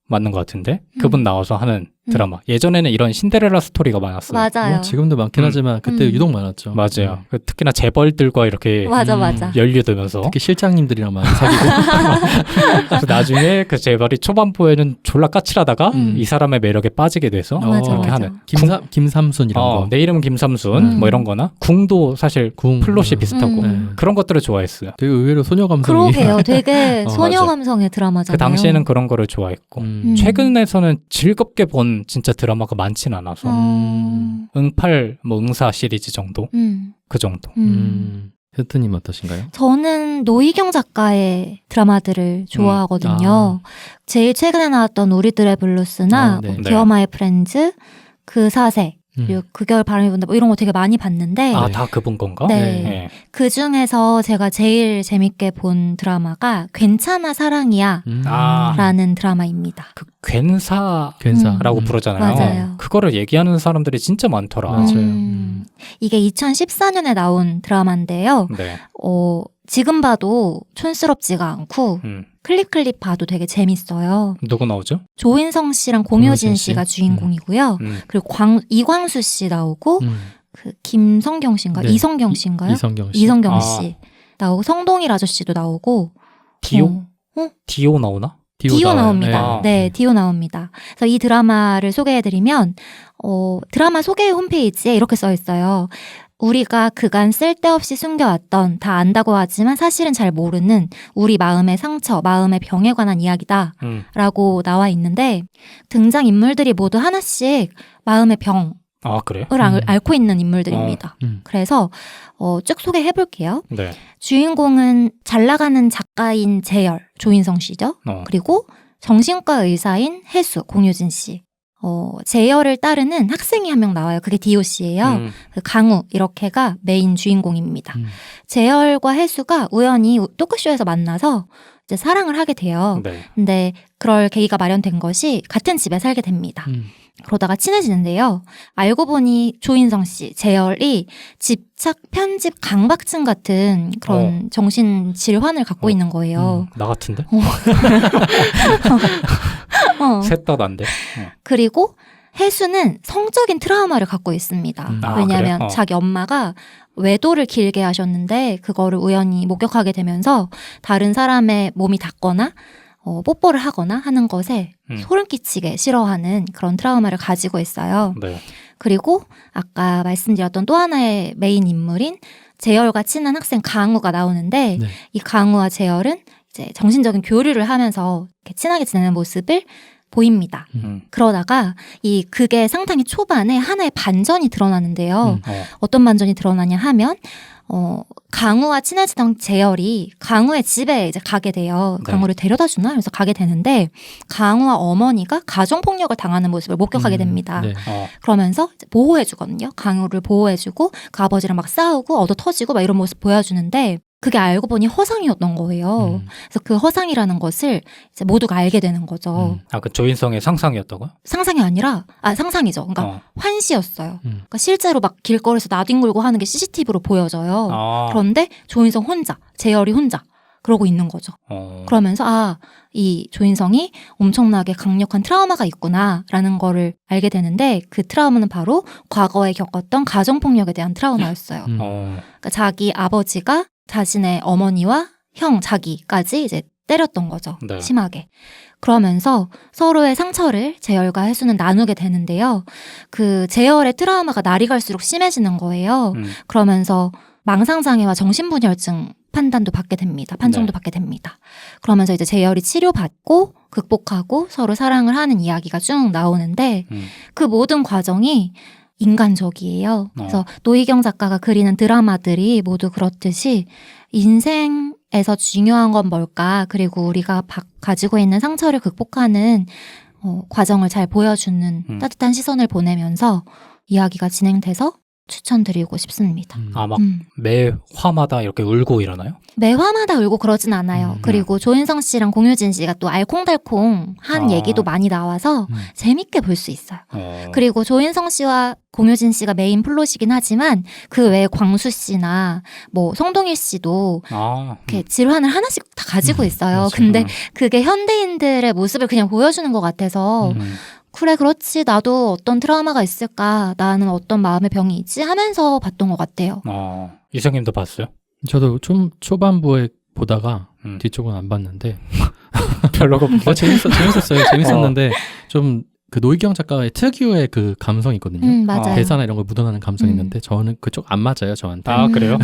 Speaker 2: 맞는 것 같은데 그분 나와서 하는 드라마. 예전에는 이런 신데렐라 스토리가 많았어요.
Speaker 3: 맞아요.
Speaker 1: 뭐 지금도 많긴 하지만 그때 유독 많았죠.
Speaker 2: 맞아요. 그 특히나 재벌들과 이렇게
Speaker 3: 맞아.
Speaker 2: 연루되면서
Speaker 1: 특히 실장님들이랑 많이 사귀고
Speaker 2: 그래서 나중에 그 재벌이 초반부에는 졸라 까칠하다가 이 사람의 매력에 빠지게 돼서 그렇게 하는
Speaker 1: 김삼순 이런 거.
Speaker 2: 내 이름은 김삼순 뭐 이런 거나 궁도 사실 플롯이 비슷하고 그런 것들을 좋아했어요.
Speaker 1: 되게 의외로 소녀 감성이.
Speaker 3: 그러게요. 되게 소녀
Speaker 2: 맞아.
Speaker 3: 감성의 드라마잖아요.
Speaker 2: 그 당시에는 그런 거를 좋아했고 최근에서는 즐겁게 본 진짜 드라마가 많진 않아서 응팔 뭐 응사 시리즈 정도 그 정도.
Speaker 1: 혜트님 어떠신가요?
Speaker 3: 저는 노희경 작가의 드라마들을 좋아하거든요. 제일 최근에 나왔던 우리들의 블루스나
Speaker 1: 네.
Speaker 3: 기어 마이 프렌즈, 그 사세 그리고 그 겨울 바람이 분다 뭐 이런 거 되게 많이 봤는데
Speaker 2: 아, 다 그분 건가?
Speaker 3: 네.
Speaker 2: 네.
Speaker 3: 그 중에서 제가 제일 재밌게 본 드라마가 괜찮아 사랑이야
Speaker 2: 아.
Speaker 3: 라는 드라마입니다.
Speaker 2: 그 괜사라고
Speaker 1: 괜찮.
Speaker 2: 부르잖아요.
Speaker 3: 맞아요.
Speaker 2: 그거를 얘기하는 사람들이 진짜 많더라.
Speaker 1: 맞아요.
Speaker 3: 이게 2014년에 나온 드라마인데요.
Speaker 2: 네.
Speaker 3: 지금 봐도 촌스럽지가 않고 클립 봐도 되게 재밌어요.
Speaker 2: 누구 나오죠?
Speaker 3: 조인성 씨랑
Speaker 1: 공효진
Speaker 3: 공효진
Speaker 1: 씨.
Speaker 3: 씨가 주인공이고요.
Speaker 2: 그리고
Speaker 3: 이광수 씨 나오고 그 김성경 씨인가?
Speaker 1: 네.
Speaker 3: 이성경 씨인가요?
Speaker 1: 이성경 씨.
Speaker 3: 이성경
Speaker 2: 아.
Speaker 3: 씨 나오고 성동일 아저씨도 나오고
Speaker 2: 디오?
Speaker 3: 어?
Speaker 2: 디오 나오나?
Speaker 3: 디오
Speaker 1: 나와요.
Speaker 3: 나옵니다. 네, 디오 나옵니다. 그래서 이 드라마를 소개해드리면 드라마 소개 홈페이지에 이렇게 써 있어요. 우리가 그간 쓸데없이 숨겨왔던 다 안다고 하지만 사실은 잘 모르는 우리 마음의 상처, 마음의 병에 관한 이야기다 라고 나와 있는데 등장 인물들이 모두 하나씩 마음의 병을
Speaker 2: 아, 그래요?
Speaker 3: 앓고 있는 인물들입니다. 그래서 쭉 소개해 볼게요.
Speaker 2: 네.
Speaker 3: 주인공은 잘 나가는 작가인 재열, 조인성 씨죠. 그리고 정신과 의사인 혜수, 공효진 씨. 재열을 따르는 학생이 한 명 나와요. 그게 디오 씨예요. 그 강우 이렇게가 메인 주인공입니다. 재열과 혜수가 우연히 토크쇼에서 만나서 이제 사랑을 하게 돼요.
Speaker 2: 네.
Speaker 3: 근데 그럴 계기가 마련된 것이 같은 집에 살게 됩니다. 그러다가 친해지는데요. 알고 보니 조인성 씨, 재열이 집착, 편집, 강박증 같은 그런 정신 질환을 갖고 있는 거예요.
Speaker 2: 나 같은데? 셋 다 난데.
Speaker 3: 그리고 혜수는 성적인 트라우마를 갖고 있습니다. 왜냐하면
Speaker 2: 그래?
Speaker 3: 자기 엄마가 외도를 길게 하셨는데 그거를 우연히 목격하게 되면서 다른 사람의 몸이 닿거나 뽀뽀를 하거나 하는 것에 소름 끼치게 싫어하는 그런 트라우마를 가지고 있어요.
Speaker 2: 네.
Speaker 3: 그리고 아까 말씀드렸던 또 하나의 메인 인물인 재열과 친한 학생 강우가 나오는데
Speaker 1: 네.
Speaker 3: 이 강우와 재열은 이제 정신적인 교류를 하면서 이렇게 친하게 지내는 모습을 보입니다. 그러다가 이 극의 상당히 초반에 하나의 반전이 드러나는데요. 어떤 반전이 드러나냐 하면 강우와 친해지던 재열이 강우의 집에 이제 가게 돼요.
Speaker 2: 네.
Speaker 3: 강우를 데려다 주나? 그래서 가게 되는데 강우와 어머니가 가정폭력을 당하는 모습을 목격하게 됩니다.
Speaker 1: 네.
Speaker 3: 그러면서 이제 보호해주거든요. 강우를 보호해주고 그 아버지랑 막 싸우고 얻어 터지고 막 이런 모습 보여주는데 그게 알고 보니 허상이었던 거예요. 그래서 그 허상이라는 것을 이제 모두가 알게 되는 거죠.
Speaker 2: 아, 그 조인성의 상상이었다고요?
Speaker 3: 상상이 아니라 상상이죠. 그러니까 환시였어요.
Speaker 1: 음.
Speaker 3: 그러니까 실제로 막 길거리에서 나뒹굴고 하는 게 CCTV로 보여져요. 그런데 조인성 혼자, 재열이 혼자 그러고 있는 거죠. 그러면서 이 조인성이 엄청나게 강력한 트라우마가 있구나라는 거를 알게 되는데 그 트라우마는 바로 과거에 겪었던 가정폭력에 대한 트라우마였어요. 그러니까 자기 아버지가 자신의 어머니와 형, 자기까지 이제 때렸던 거죠.
Speaker 2: 네.
Speaker 3: 심하게. 그러면서 서로의 상처를 재열과 혜수는 나누게 되는데요. 그 재열의 트라우마가 날이 갈수록 심해지는 거예요. 그러면서 망상장애와 정신분열증 판정도 받게 됩니다. 받게 됩니다. 그러면서 이제 재열이 치료받고 극복하고 서로 사랑을 하는 이야기가 쭉 나오는데 그 모든 과정이 인간적이에요. 그래서 노희경 작가가 그리는 드라마들이 모두 그렇듯이 인생에서 중요한 건 뭘까? 그리고 우리가 가지고 있는 상처를 극복하는 과정을 잘 보여주는 따뜻한 시선을 보내면서 이야기가 진행돼서 추천드리고 싶습니다.
Speaker 2: 막 매 화마다 이렇게 울고 일어나요?
Speaker 3: 매 화마다 울고 그러진 않아요. 그리고 조인성 씨랑 공효진 씨가 또 알콩달콩한 얘기도 많이 나와서 재밌게 볼 수 있어요. 그리고 조인성 씨와 공효진 씨가 메인 플롯이긴 하지만 그 외에 광수 씨나 뭐 성동일 씨도 이렇게 질환을 하나씩 다 가지고 있어요.
Speaker 1: 맞아요.
Speaker 3: 근데 그게 현대인들의 모습을 그냥 보여주는 것 같아서 그래 그렇지 나도 어떤 트라우마가 있을까 나는 어떤 마음의 병이 있지 하면서 봤던 것 같아요.
Speaker 2: 이성님도 봤어요?
Speaker 1: 저도 좀 초반부에 보다가 뒤쪽은 안 봤는데
Speaker 2: 별로가
Speaker 1: 재밌었어요. 재밌었는데 좀 그 노희경 작가의 특유의 그 감성이 있거든요.
Speaker 3: 맞아요.
Speaker 1: 대사나 이런 걸 묻어나는 감성이 있는데 저는 그쪽 안 맞아요, 저한테.
Speaker 2: 그래요?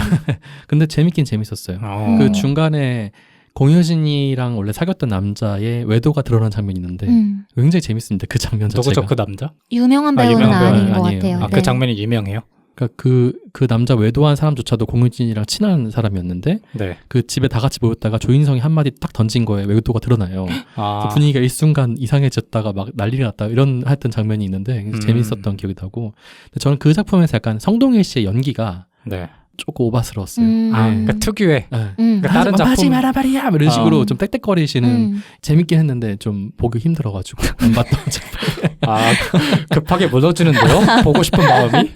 Speaker 1: 근데 재밌긴 재밌었어요. 그 중간에 공효진이랑 원래 사귀었던 남자의 외도가 드러난 장면이 있는데 굉장히 재밌습니다. 그 장면 자체가.
Speaker 2: 누구죠, 그 남자?
Speaker 3: 유명한 배우는
Speaker 1: 유명한 배우는
Speaker 3: 아닌 것
Speaker 1: 아니에요.
Speaker 3: 같아요.
Speaker 2: 그 장면이 유명해요?
Speaker 1: 그러니까 그 남자 외도한 사람조차도 공유진이랑 친한 사람이었는데
Speaker 2: 네.
Speaker 1: 그 집에 다 같이 모였다가 조인성이 한마디 딱 던진 거에 외도가 드러나요.
Speaker 2: 아,
Speaker 1: 그래서 분위기가 일순간 이상해졌다가 막 난리가 났다 이런 하여튼 장면이 있는데 그래서
Speaker 2: 음.
Speaker 1: 재밌었던 기억이 나고 근데 저는 그 작품에서 약간 성동일 씨의 연기가
Speaker 2: 네.
Speaker 1: 조금 오바스러웠어요.
Speaker 2: 아,
Speaker 1: 네.
Speaker 2: 그러니까 특유의
Speaker 1: 네.
Speaker 2: 그러니까 다른 작품
Speaker 1: 하지 마라 말이야 이런 식으로 좀 땡땡거리시는 재밌긴 했는데 좀 보기 힘들어가지고 안 봤던 작품.
Speaker 2: 아, 급하게 물러주는데요? 보고 싶은 마음이?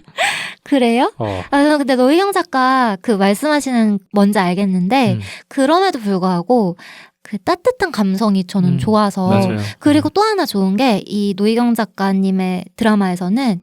Speaker 3: 그래요? 저는 근데 노희경 작가 그 말씀하시는 뭔지 알겠는데 그럼에도 불구하고 그 따뜻한 감성이 저는 좋아서
Speaker 1: 맞아요.
Speaker 3: 그리고 또 하나 좋은 게 이 노희경 작가님의 드라마에서는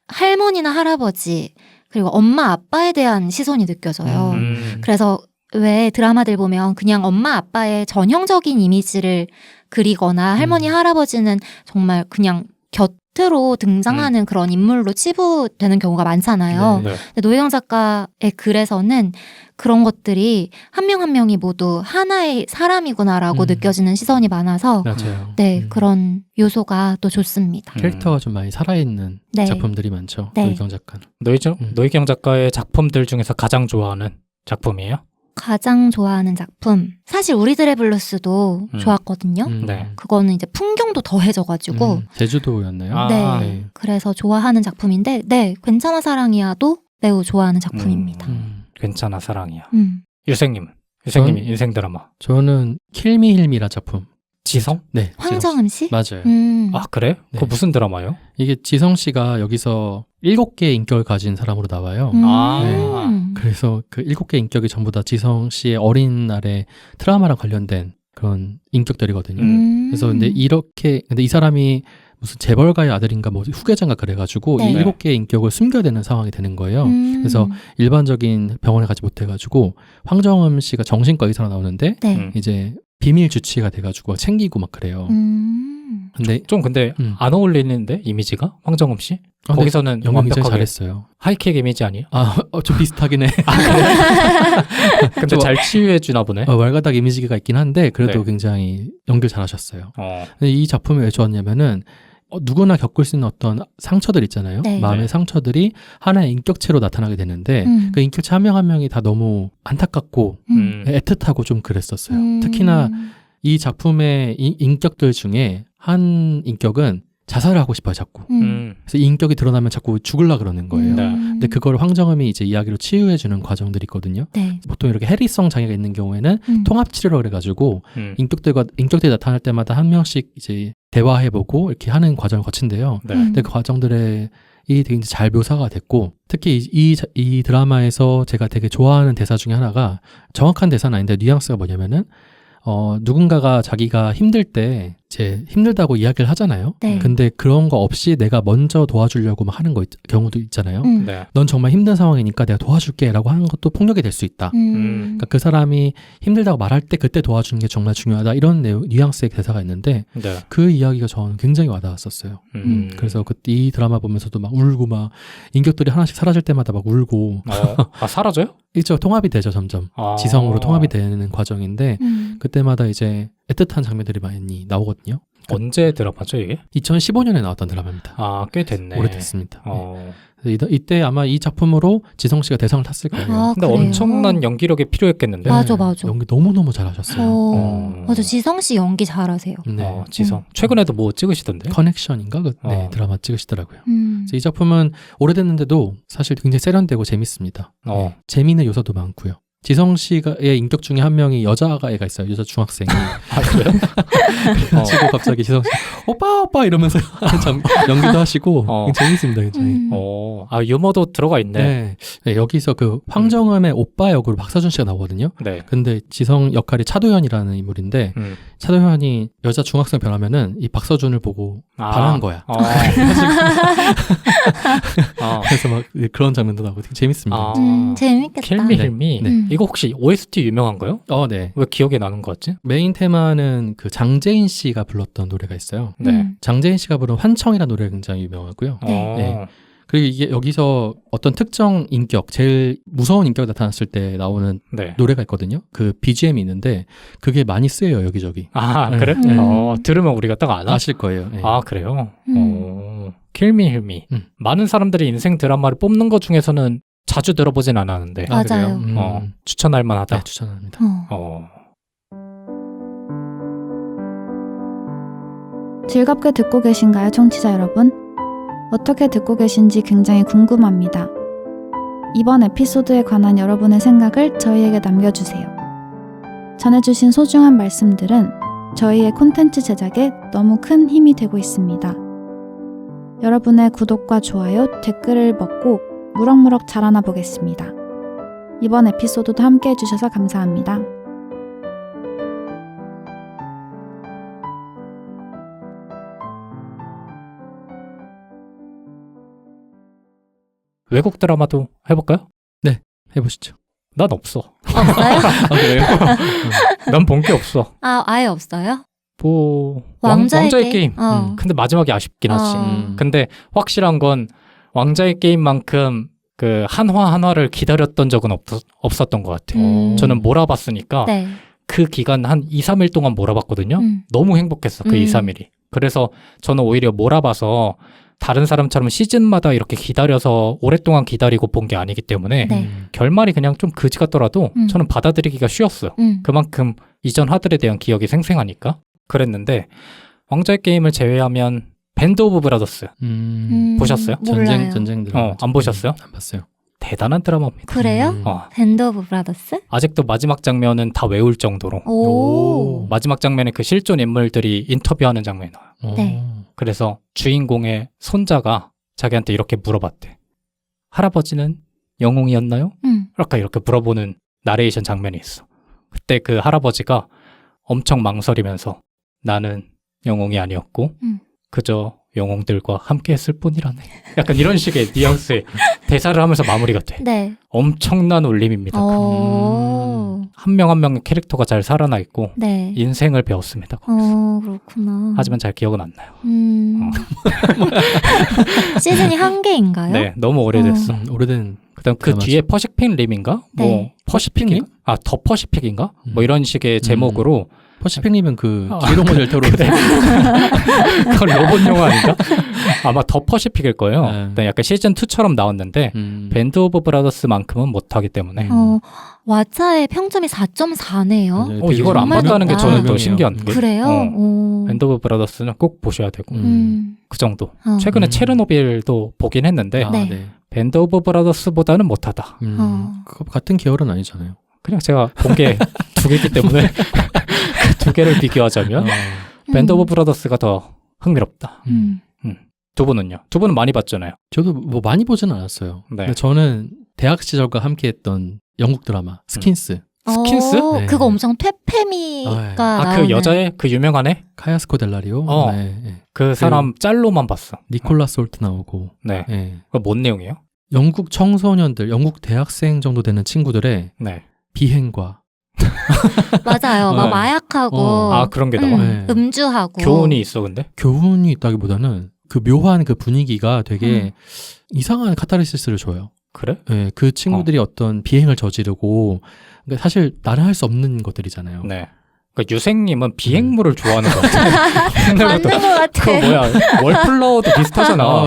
Speaker 3: 할머니나 할아버지 그리고 엄마 아빠에 대한 시선이 느껴져요. 그래서 왜 드라마들 보면 그냥 엄마 아빠의 전형적인 이미지를 그리거나 할머니 할아버지는 정말 그냥 곁으로 등장하는 그런 인물로 치부되는 경우가 많잖아요.
Speaker 2: 네.
Speaker 3: 근데 노희경 작가의 글에서는 그런 것들이 한 명 한 명이 모두 하나의 사람이구나라고 느껴지는 시선이 많아서
Speaker 1: 맞아요.
Speaker 3: 네 그런 요소가 또 좋습니다.
Speaker 1: 캐릭터가 좀 많이 살아있는
Speaker 3: 네.
Speaker 1: 작품들이 많죠.
Speaker 3: 네.
Speaker 1: 노희경 작가는.
Speaker 2: 노희경 작가의 작품들 중에서 가장 좋아하는 작품이에요?
Speaker 3: 가장 좋아하는 작품 사실 우리들의 블루스도 좋았거든요.
Speaker 2: 네.
Speaker 3: 그거는 이제 풍경도 더해져가지고
Speaker 1: 제주도였나요?
Speaker 2: 아,
Speaker 3: 네.
Speaker 1: 네.
Speaker 3: 그래서 좋아하는 작품인데 네 괜찮아 사랑이야도 매우 좋아하는 작품입니다.
Speaker 2: 괜찮아 사랑이야. 유생님은 인생 드라마.
Speaker 1: 저는 킬미힐미라 작품.
Speaker 2: 지성?
Speaker 1: 네.
Speaker 3: 황정음 씨?
Speaker 1: 맞아요.
Speaker 2: 아 그래?
Speaker 1: 네.
Speaker 2: 그거 무슨 드라마요?
Speaker 1: 이게 지성 씨가 여기서 7개의 인격을 가진 사람으로 나와요.
Speaker 2: 아.
Speaker 1: 그래서 그 7개의 인격이 전부 다 지성 씨의 어린 날의 트라우마랑 관련된 그런 인격들이거든요. 그래서 근데 이 사람이 무슨 재벌가의 아들인가 뭐 후계자인가 그래가지고
Speaker 3: 네.
Speaker 1: 이 7개의 인격을 숨겨야 되는 상황이 되는 거예요. 그래서 일반적인 병원에 가지 못해가지고 황정음 씨가 정신과 의사로 나오는데
Speaker 3: 네.
Speaker 1: 이제 비밀 주치가 돼가지고 챙기고 막 그래요. 근데
Speaker 2: 근데 안 어울리는데 이미지가 황정음 씨?
Speaker 1: 근데
Speaker 2: 거기서는
Speaker 1: 연기 굉장히
Speaker 2: 완벽하게
Speaker 1: 잘했어요.
Speaker 2: 하이킥 이미지 아니에요?
Speaker 1: 좀 비슷하긴 해.
Speaker 2: 근데
Speaker 1: 좀
Speaker 2: 잘 치유해 주나 보네.
Speaker 1: 왈가닥 이미지가 있긴 한데 그래도
Speaker 2: 네.
Speaker 1: 굉장히 연기를 잘하셨어요. 근데 이 작품이 왜 좋았냐면은 누구나 겪을 수 있는 어떤 상처들 있잖아요.
Speaker 3: 네.
Speaker 1: 마음의
Speaker 2: 네.
Speaker 1: 상처들이 하나의 인격체로 나타나게 되는데 그 인격체 한 명 한 명이 다 너무 안타깝고 애틋하고 좀 그랬었어요. 특히나 이 작품의 인격들 중에 한 인격은 자살을 하고 싶어요, 자꾸. 그래서 이 인격이 드러나면 자꾸 죽으려 그러는 거예요.
Speaker 2: 네.
Speaker 1: 근데 그걸 황정음이 이제 이야기로 치유해주는 과정들이 있거든요.
Speaker 3: 네.
Speaker 1: 보통 이렇게 해리성 장애가 있는 경우에는 통합치료라 그래가지고 인격들이 나타날 때마다 한 명씩 이제 대화해보고 이렇게 하는 과정을 거친대요.
Speaker 2: 네.
Speaker 1: 근데 그 과정들이 되게 잘 묘사가 됐고 특히 이 드라마에서 제가 되게 좋아하는 대사 중에 하나가 정확한 대사는 아닌데 뉘앙스가 뭐냐면은 누군가가 자기가 힘들 때 이제 힘들다고 이야기를 하잖아요.
Speaker 3: 네.
Speaker 1: 근데 그런 거 없이 내가 먼저 도와주려고 막 하는 경우도 있잖아요.
Speaker 2: 네.
Speaker 1: 넌 정말 힘든 상황이니까 내가 도와줄게 라고 하는 것도 폭력이 될 수 있다. 그러니까 그 사람이 힘들다고 말할 때 그때 도와주는 게 정말 중요하다. 이런 뉘앙스의 대사가 있는데
Speaker 2: 네.
Speaker 1: 그 이야기가 저는 굉장히 와닿았었어요. 그래서 이 드라마 보면서도 막 울고 막 인격들이 하나씩 사라질 때마다 막 울고
Speaker 2: 사라져요?
Speaker 1: 있죠. 통합이 되죠. 점점. 지성으로 통합이 되는 과정인데 그때마다 이제 애틋한 장면들이 많이 나오거든요.
Speaker 2: 언제 드라마죠 이게?
Speaker 1: 2015년에 나왔던 드라마입니다.
Speaker 2: 꽤 됐네.
Speaker 1: 오래됐습니다. 그래서 이때 아마 이 작품으로 지성 씨가 대상을 탔을 거예요.
Speaker 2: 근데
Speaker 3: 그래요?
Speaker 2: 엄청난 연기력이 필요했겠는데.
Speaker 3: 맞아.
Speaker 1: 연기 너무너무 잘하셨어요.
Speaker 3: 맞아. 지성 씨 연기 잘하세요.
Speaker 1: 네.
Speaker 2: 지성. 최근에도 뭐 찍으시던데?
Speaker 1: 커넥션인가? 드라마 찍으시더라고요.
Speaker 3: 음.
Speaker 1: 그래서 이 작품은 오래됐는데도 사실 굉장히 세련되고 재밌습니다. 재미있는 요소도 많고요. 지성 씨의 인격 중에 한 명이 여자가 애가 있어요. 여자 중학생이.
Speaker 2: 그래요?
Speaker 1: 그래가지고 갑자기 지성 씨 오빠 이러면서 연기도 하시고 재밌습니다. 굉장히.
Speaker 2: 유머도 들어가 있네.
Speaker 1: 네, 여기서 그 황정음의 오빠 역으로 박서준 씨가 나오거든요.
Speaker 2: 네.
Speaker 1: 근데 지성 역할이 차도현이라는 인물인데 차도현이 여자 중학생 변하면은 이 박서준을 보고 반한 거야. 그래서 막 그런 장면도 나오고 되게 재밌습니다.
Speaker 3: 재밌겠다.
Speaker 2: 킬미힐미.
Speaker 1: 네.
Speaker 2: 이거 혹시 OST 유명한가요?
Speaker 1: 네.
Speaker 2: 왜 기억에 나는 것 같지?
Speaker 1: 메인 테마는 그 장재인 씨가 불렀던 노래가 있어요.
Speaker 2: 네.
Speaker 1: 장재인 씨가 부른 환청이라는 노래가 굉장히 유명하고요.
Speaker 3: 네.
Speaker 1: 네. 그리고 이게 여기서 어떤 특정 인격, 제일 무서운 인격이 나타났을 때 나오는
Speaker 2: 네.
Speaker 1: 노래가 있거든요. 그 BGM이 있는데 그게 많이 쓰여요 여기저기.
Speaker 2: 아,
Speaker 1: 네.
Speaker 2: 그래?
Speaker 3: 음.
Speaker 2: 들으면 우리가 딱 아나?
Speaker 1: 아실 거예요. 네.
Speaker 2: 아, 그래요?
Speaker 3: 음.
Speaker 2: 킬미 힐미. 많은 사람들이 인생 드라마를 뽑는 것 중에서는 자주 들어보진 않았는데
Speaker 3: 맞아요.
Speaker 1: 그래요?
Speaker 2: 추천할 만하다.
Speaker 1: 네, 추천합니다.
Speaker 4: 즐겁게 듣고 계신가요, 청취자 여러분? 어떻게 듣고 계신지 굉장히 궁금합니다. 이번 에피소드에 관한 여러분의 생각을 저희에게 남겨주세요. 전해주신 소중한 말씀들은 저희의 콘텐츠 제작에 너무 큰 힘이 되고 있습니다. 여러분의 구독과 좋아요, 댓글을 먹고 무럭무럭 자라나 보겠습니다. 이번 에피소드도 함께 해주셔서 감사합니다.
Speaker 2: 외국 드라마도 해볼까요?
Speaker 1: 해보시죠.
Speaker 2: 난 없어.
Speaker 3: 없어요?
Speaker 1: 아, 그래요?
Speaker 2: 난 본 게 없어.
Speaker 3: 아, 아예 없어요?
Speaker 2: 뭐
Speaker 3: 왕자의
Speaker 2: 게임. 근데 마지막이 아쉽긴 하지. 근데 확실한 건 왕자의 게임만큼 그 한화를 기다렸던 적은 없었던 것 같아요. 저는 몰아봤으니까
Speaker 3: 네.
Speaker 2: 그 기간 한 2, 3일 동안 몰아봤거든요. 너무 행복했어. 그 2, 3일이. 그래서 저는 오히려 몰아봐서 다른 사람처럼 시즌마다 이렇게 기다려서 오랫동안 기다리고 본 게 아니기 때문에
Speaker 3: 네.
Speaker 2: 결말이 그냥 좀 그지 같더라도 저는 받아들이기가 쉬웠어요. 그만큼 이전 화들에 대한 기억이 생생하니까 그랬는데 왕자의 게임을 제외하면 밴드 오브 브라더스 보셨어요?
Speaker 3: 몰라요.
Speaker 1: 전쟁 드라마.
Speaker 2: 안 보셨어요?
Speaker 1: 안 봤어요.
Speaker 2: 대단한 드라마입니다.
Speaker 3: 그래요? 밴드 오브 브라더스?
Speaker 2: 아직도 마지막 장면은 다 외울 정도로
Speaker 3: 오.
Speaker 2: 마지막 장면에 그 실존 인물들이 인터뷰하는 장면이 나와요.
Speaker 3: 네.
Speaker 2: 그래서 주인공의 손자가 자기한테 이렇게 물어봤대. 할아버지는 영웅이었나요? 이렇게 물어보는 나레이션 장면이 있어. 그때 그 할아버지가 엄청 망설이면서 나는 영웅이 아니었고 그저 영웅들과 함께 했을 뿐이라네. 약간 이런 식의 뉘앙스의 대사를 하면서 마무리가 돼.
Speaker 3: 네.
Speaker 2: 엄청난 울림입니다. 한 명 한 명의 캐릭터가 잘 살아나 있고
Speaker 3: 네.
Speaker 2: 인생을 배웠습니다.
Speaker 3: 그렇구나.
Speaker 2: 하지만 잘 기억은 안 나요.
Speaker 3: 시즌이 한 개인가요?
Speaker 2: 네, 너무 오래됐어.
Speaker 1: 오래된.
Speaker 2: 그다음 그 뒤에 퍼시픽 림인가?
Speaker 3: 네.
Speaker 2: 뭐
Speaker 1: 퍼시픽님?
Speaker 2: 더 퍼시픽인가? 뭐 이런 식의 제목으로
Speaker 1: 퍼시픽님은 그 기로모 델토로
Speaker 2: 그건 로봇 영화 아닌가? 아마 더 퍼시픽일 거예요.
Speaker 1: 네.
Speaker 2: 약간 시즌 2처럼 나왔는데 밴드 오브 브라더스만큼은 못하기 때문에
Speaker 3: 왓챠의 평점이 4.4네요.
Speaker 2: 이걸 안
Speaker 3: 정말
Speaker 2: 봤다는 게
Speaker 3: 높다.
Speaker 2: 저는 더 신기한 게
Speaker 3: 그래요?
Speaker 2: 밴드 오브 브라더스는 꼭 보셔야 되고 그 정도.
Speaker 3: 어.
Speaker 2: 최근에 체르노빌도 보긴 했는데
Speaker 3: 네.
Speaker 2: 밴드 오브 브라더스보다는 못하다.
Speaker 1: 그거 같은 계열은 아니잖아요.
Speaker 2: 그냥 제가 본 게 두 개이기 때문에 그 두 개를 비교하자면 밴드 오브 브라더스가 더 흥미롭다. 두 분은요? 두 분은 많이 봤잖아요.
Speaker 1: 저도 뭐 많이 보진 않았어요.
Speaker 2: 네.
Speaker 1: 근데 저는 대학 시절과 함께했던 영국 드라마 스킨스.
Speaker 2: 스킨스?
Speaker 1: 네.
Speaker 3: 그거 엄청 퇴폐미가 나오는.
Speaker 2: 그 여자애? 그 유명한 애?
Speaker 1: 카야스코 델라리오.
Speaker 2: 네.
Speaker 1: 네.
Speaker 2: 그 사람 짤로만 봤어.
Speaker 1: 니콜라 솔트 나오고.
Speaker 2: 네.
Speaker 1: 네.
Speaker 2: 그거 뭔 내용이에요?
Speaker 1: 영국 청소년들, 영국 대학생 정도 되는 친구들의
Speaker 2: 네.
Speaker 1: 비행과
Speaker 3: 맞아요. 막
Speaker 1: 네.
Speaker 3: 마약하고
Speaker 2: 그런 게 나와.
Speaker 1: 네.
Speaker 3: 음주하고
Speaker 2: 교훈이 있어 근데?
Speaker 1: 교훈이 있다기보다는 그 묘한 그 분위기가 되게 이상한 카타르시스를 줘요.
Speaker 2: 그래?
Speaker 1: 네, 그 친구들이 어떤 비행을 저지르고 그러니까 사실 나는 할 수 없는 것들이잖아요.
Speaker 2: 네. 그러니까 유생님은 비행물을 좋아하는 것 같아.
Speaker 3: 맞는 것 같아.
Speaker 2: 그거 뭐야? 월플라워도 비슷하잖아.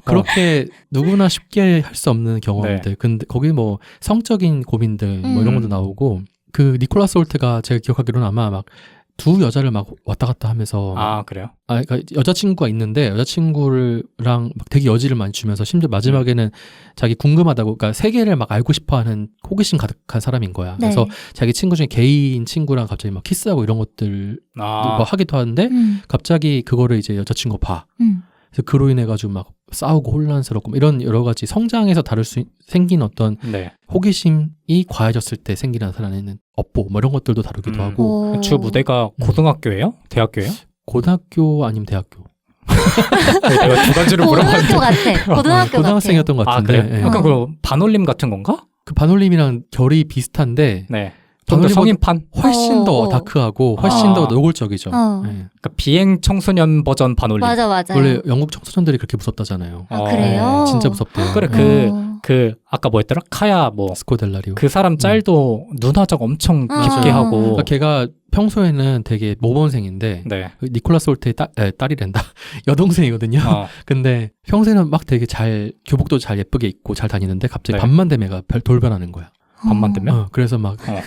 Speaker 1: 그렇게 누구나 쉽게 할 수 없는 경험들. 근데 거기 뭐 성적인 고민들 뭐 이런 것도 나오고 그 니콜라스 홀트가 제가 기억하기로는 아마 막 두 여자를 막 왔다 갔다 하면서
Speaker 2: 그래요?
Speaker 1: 그러니까 여자친구가 있는데 여자친구랑 막 되게 여지를 많이 주면서 심지어 마지막에는 자기 궁금하다고 그러니까 세계를 막 알고 싶어하는 호기심 가득한 사람인 거야.
Speaker 3: 네.
Speaker 1: 그래서 자기 친구 중에 게이인 친구랑 갑자기 막 키스하고 이런 것들 뭐 하기도 하는데 갑자기 그거를 이제 여자친구가 봐. 그래서 그로 인해 가지고 막 싸우고 혼란스럽고 뭐 이런 여러 가지 성장에서 다룰 수 생긴 어떤 호기심이 과해졌을 때 생기는 살아내는 업보 뭐 이런 것들도 다루기도 하고.
Speaker 2: 주 무대가 고등학교예요? 대학교예요?
Speaker 1: 고등학교 아니면 대학교.
Speaker 2: 내가 두 가지를 물어봤는데
Speaker 3: 고등학교 같아.
Speaker 1: 고등학생이었던 것 같은데.
Speaker 2: 그래? 약간 그 반올림 같은 건가?
Speaker 1: 그 반올림이랑 결이 비슷한데
Speaker 2: 네. 좀 더
Speaker 1: 바놀이보다
Speaker 2: 성인판?
Speaker 1: 훨씬 더
Speaker 3: 어.
Speaker 1: 다크하고 훨씬
Speaker 2: 아.
Speaker 1: 더 노골적이죠.
Speaker 3: 어.
Speaker 1: 네.
Speaker 2: 그러니까 비행 청소년 버전 바놀리.
Speaker 3: 맞아.
Speaker 1: 원래 영국 청소년들이 그렇게 무섭다잖아요.
Speaker 3: 아, 그래요?
Speaker 1: 진짜 무섭대요.
Speaker 2: 그래
Speaker 3: 어.
Speaker 2: 그 아까 뭐 했더라? 카야 뭐
Speaker 1: 스코델라리오.
Speaker 2: 그 사람 짤도 눈화장 엄청 깊게
Speaker 3: 아.
Speaker 2: 하고.
Speaker 1: 그러니까 걔가 평소에는 되게 모범생인데
Speaker 2: 네.
Speaker 1: 그 니콜라스 홀트의 딸이란다. 여동생이거든요. 근데 평소에는 막 되게 잘 교복도 잘 예쁘게 입고 잘 다니는데 갑자기
Speaker 2: 네.
Speaker 1: 밤만 되면 애가 돌변하는 거야.
Speaker 2: 밤만 되면?
Speaker 1: 그래서 막
Speaker 2: 어.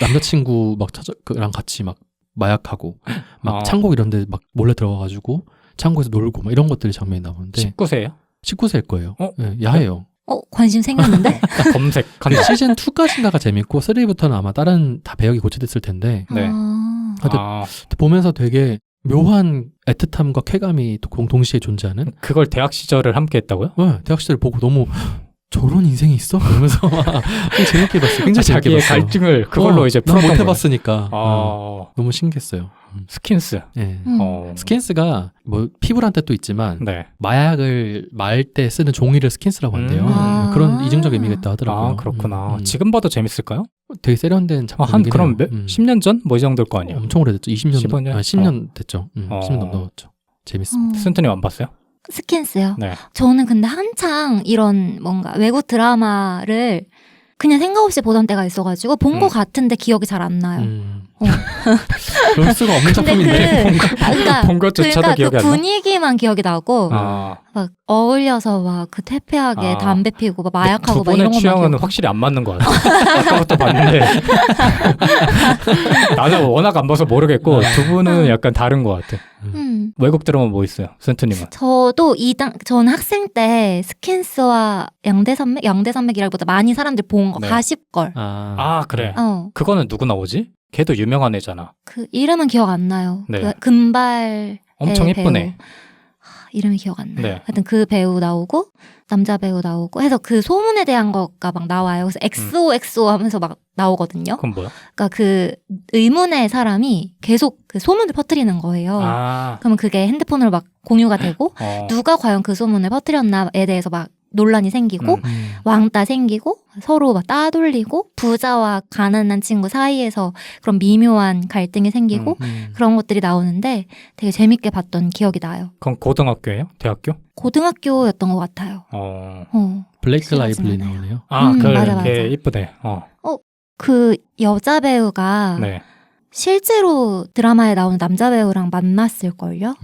Speaker 1: 남자친구 막 그랑 같이 막 마약하고 막 창고 이런데 막 몰래 들어가가지고 창고에서 놀고 막 이런 것들이 장면이 나오는데
Speaker 2: 19세예요?
Speaker 1: 19세일 거예요.
Speaker 2: 어?
Speaker 1: 네, 야해요.
Speaker 3: 관심 생겼는데?
Speaker 2: 검색.
Speaker 1: 근데 시즌 2까지인가가 재밌고 3부터는 아마 다른 다 배역이 고쳐됐을 텐데
Speaker 2: 네.
Speaker 3: 아.
Speaker 1: 근데 보면서 되게 묘한 애틋함과 쾌감이 동시에 존재하는
Speaker 2: 그걸 대학 시절을 함께 했다고요?
Speaker 1: 대학 시절 보고 너무 저런 인생이 있어? 이러면서 되게 재밌게 봤어요. 굉장히 재밌게
Speaker 2: 자기의
Speaker 1: 봤어요.
Speaker 2: 갈증을 그걸로 이제
Speaker 1: 난
Speaker 2: 풀었던
Speaker 1: 못
Speaker 2: 거예요.
Speaker 1: 해봤으니까 너무 신기했어요.
Speaker 2: 스킨스.
Speaker 1: 네.
Speaker 3: 음.
Speaker 1: 스킨스가 뭐 피부란 뜻도 있지만
Speaker 2: 네.
Speaker 1: 마약을 말 때 쓰는 종이를 스킨스라고 한대요.
Speaker 3: 아.
Speaker 1: 그런 이중적 의미가 있다 하더라고요.
Speaker 2: 아, 그렇구나.
Speaker 1: 음.
Speaker 2: 지금 봐도 재밌을까요?
Speaker 1: 되게 세련된 작품이긴
Speaker 2: 한 그럼
Speaker 1: 해요.
Speaker 2: 10년 전? 뭐 이 정도일 거 아니에요?
Speaker 1: 엄청 오래됐죠. 20년,
Speaker 2: 15년?
Speaker 1: 10년 됐죠. 10년
Speaker 2: 어.
Speaker 1: 넘었죠. 재밌습니다.
Speaker 2: 순트님 안 봤어요?
Speaker 3: 스킨스요?
Speaker 2: 네.
Speaker 3: 저는 근데 한창 이런 뭔가 외국 드라마를 그냥 생각 없이 보던 때가 있어가지고 본 거 같은데 기억이 잘 안 나요.
Speaker 1: 그럴 수가 없는 작품인데.
Speaker 3: 그러니까
Speaker 2: 본 것조차도
Speaker 3: 그러니까
Speaker 2: 기억이
Speaker 3: 그
Speaker 2: 안 나?
Speaker 3: 분위기만 기억이 나고
Speaker 2: 아,
Speaker 3: 막 어울려서 막 그 태폐하게
Speaker 2: 아.
Speaker 3: 담배 피고 막 마약하고
Speaker 2: 두
Speaker 3: 막 이런
Speaker 2: 분의
Speaker 3: 것만
Speaker 2: 취향은
Speaker 3: 기억.
Speaker 2: 확실히 안 맞는 것 같아요. 아까부터 봤는데 나는 워낙 안 봐서 모르겠고 두 분은 약간 다른 것 같아. 외국 드라마 뭐 있어요? 센트님은?
Speaker 3: 저도 저는 학생 때 스킨스와 양대산맥이라기보다 많이 사람들 본 거
Speaker 2: 네.
Speaker 3: 가십걸.
Speaker 2: 아 그래.
Speaker 3: 어,
Speaker 2: 그거는 누구 나오지? 걔도 유명한 애잖아.
Speaker 3: 그 이름은 기억 안 나요.
Speaker 2: 네.
Speaker 3: 그 금발
Speaker 2: 엄청 예쁜 애.
Speaker 3: 배우. 이름이 기억 안 나요.
Speaker 2: 네.
Speaker 3: 하여튼 그 배우 나오고 남자 배우 나오고 해서 그 소문에 대한 거가 막 나와요. 그래서 XOXO 하면서 막 나오거든요.
Speaker 2: 그건 뭐야?
Speaker 3: 그러니까 그 의문의 사람이 계속 그 소문을 퍼뜨리는 거예요.
Speaker 2: 아,
Speaker 3: 그러면 그게 핸드폰으로 막 공유가 되고
Speaker 2: 어.
Speaker 3: 누가 과연 그 소문을 퍼뜨렸나에 대해서 막 논란이 생기고
Speaker 2: 음.
Speaker 3: 왕따 생기고 서로 막 따돌리고 부자와 가난한 친구 사이에서 그런 미묘한 갈등이 생기고 그런 것들이 나오는데 되게 재밌게 봤던 기억이 나요.
Speaker 2: 그건 고등학교예요? 대학교?
Speaker 3: 고등학교였던 것 같아요.
Speaker 1: 블레이크
Speaker 3: 싫어하진
Speaker 1: 라이블리
Speaker 3: 않아요.
Speaker 1: 나오네요.
Speaker 2: 아,
Speaker 3: 맞아, 맞아.
Speaker 2: 걔 이쁘대.
Speaker 3: 그 여자 배우가
Speaker 2: 네.
Speaker 3: 실제로 드라마에 나오는 남자 배우랑 만났을걸요?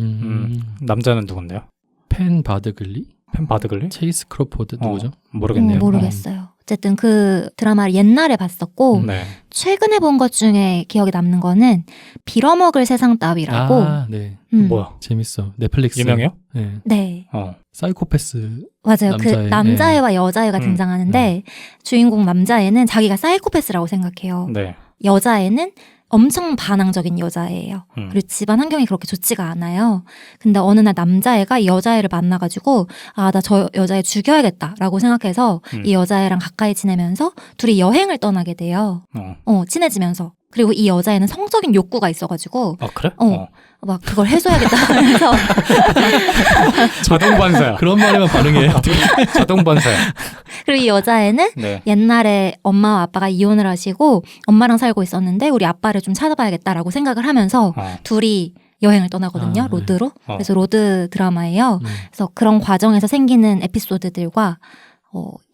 Speaker 2: 남자는 누군데요?
Speaker 1: 펜 바드글리?
Speaker 2: 펜 바드글리?
Speaker 1: 체이스 크로포드 누구죠?
Speaker 2: 모르겠네요.
Speaker 3: 모르겠어요. 어쨌든 그 드라마를 옛날에 봤었고
Speaker 2: 네.
Speaker 3: 최근에 본 것 중에 기억에 남는 거는 빌어먹을 세상 따위라고
Speaker 1: 네.
Speaker 2: 뭐야?
Speaker 1: 재밌어. 넷플릭스.
Speaker 2: 유명해요?
Speaker 1: 네.
Speaker 3: 네.
Speaker 1: 사이코패스.
Speaker 3: 맞아요. 그
Speaker 1: 남자애,
Speaker 3: 남자애와 여자애가
Speaker 2: 음,
Speaker 3: 등장하는데 주인공 남자애는 자기가 사이코패스라고 생각해요.
Speaker 2: 네.
Speaker 3: 여자애는 엄청 반항적인 여자애예요. 그리고 집안 환경이 그렇게 좋지가 않아요. 근데 어느 날 남자애가 이 여자애를 만나가지고 나 저 여자애 죽여야겠다라고 생각해서 이 여자애랑 가까이 지내면서 둘이 여행을 떠나게 돼요. 친해지면서. 그리고 이 여자애는 성적인 욕구가 있어가지고
Speaker 2: 아 그래?
Speaker 3: 막 그걸 해줘야겠다 하면서
Speaker 2: 자동 반사야.
Speaker 1: 그런 말에만 반응해요.
Speaker 2: 자동 반사야.
Speaker 3: 그리고 이 여자애는
Speaker 2: 네.
Speaker 3: 옛날에 엄마와 아빠가 이혼을 하시고 엄마랑 살고 있었는데 우리 아빠를 좀 찾아봐야겠다라고 생각을 하면서 둘이 여행을 떠나거든요. 로드로. 그래서 로드 드라마예요. 그래서 그런 과정에서 생기는 에피소드들과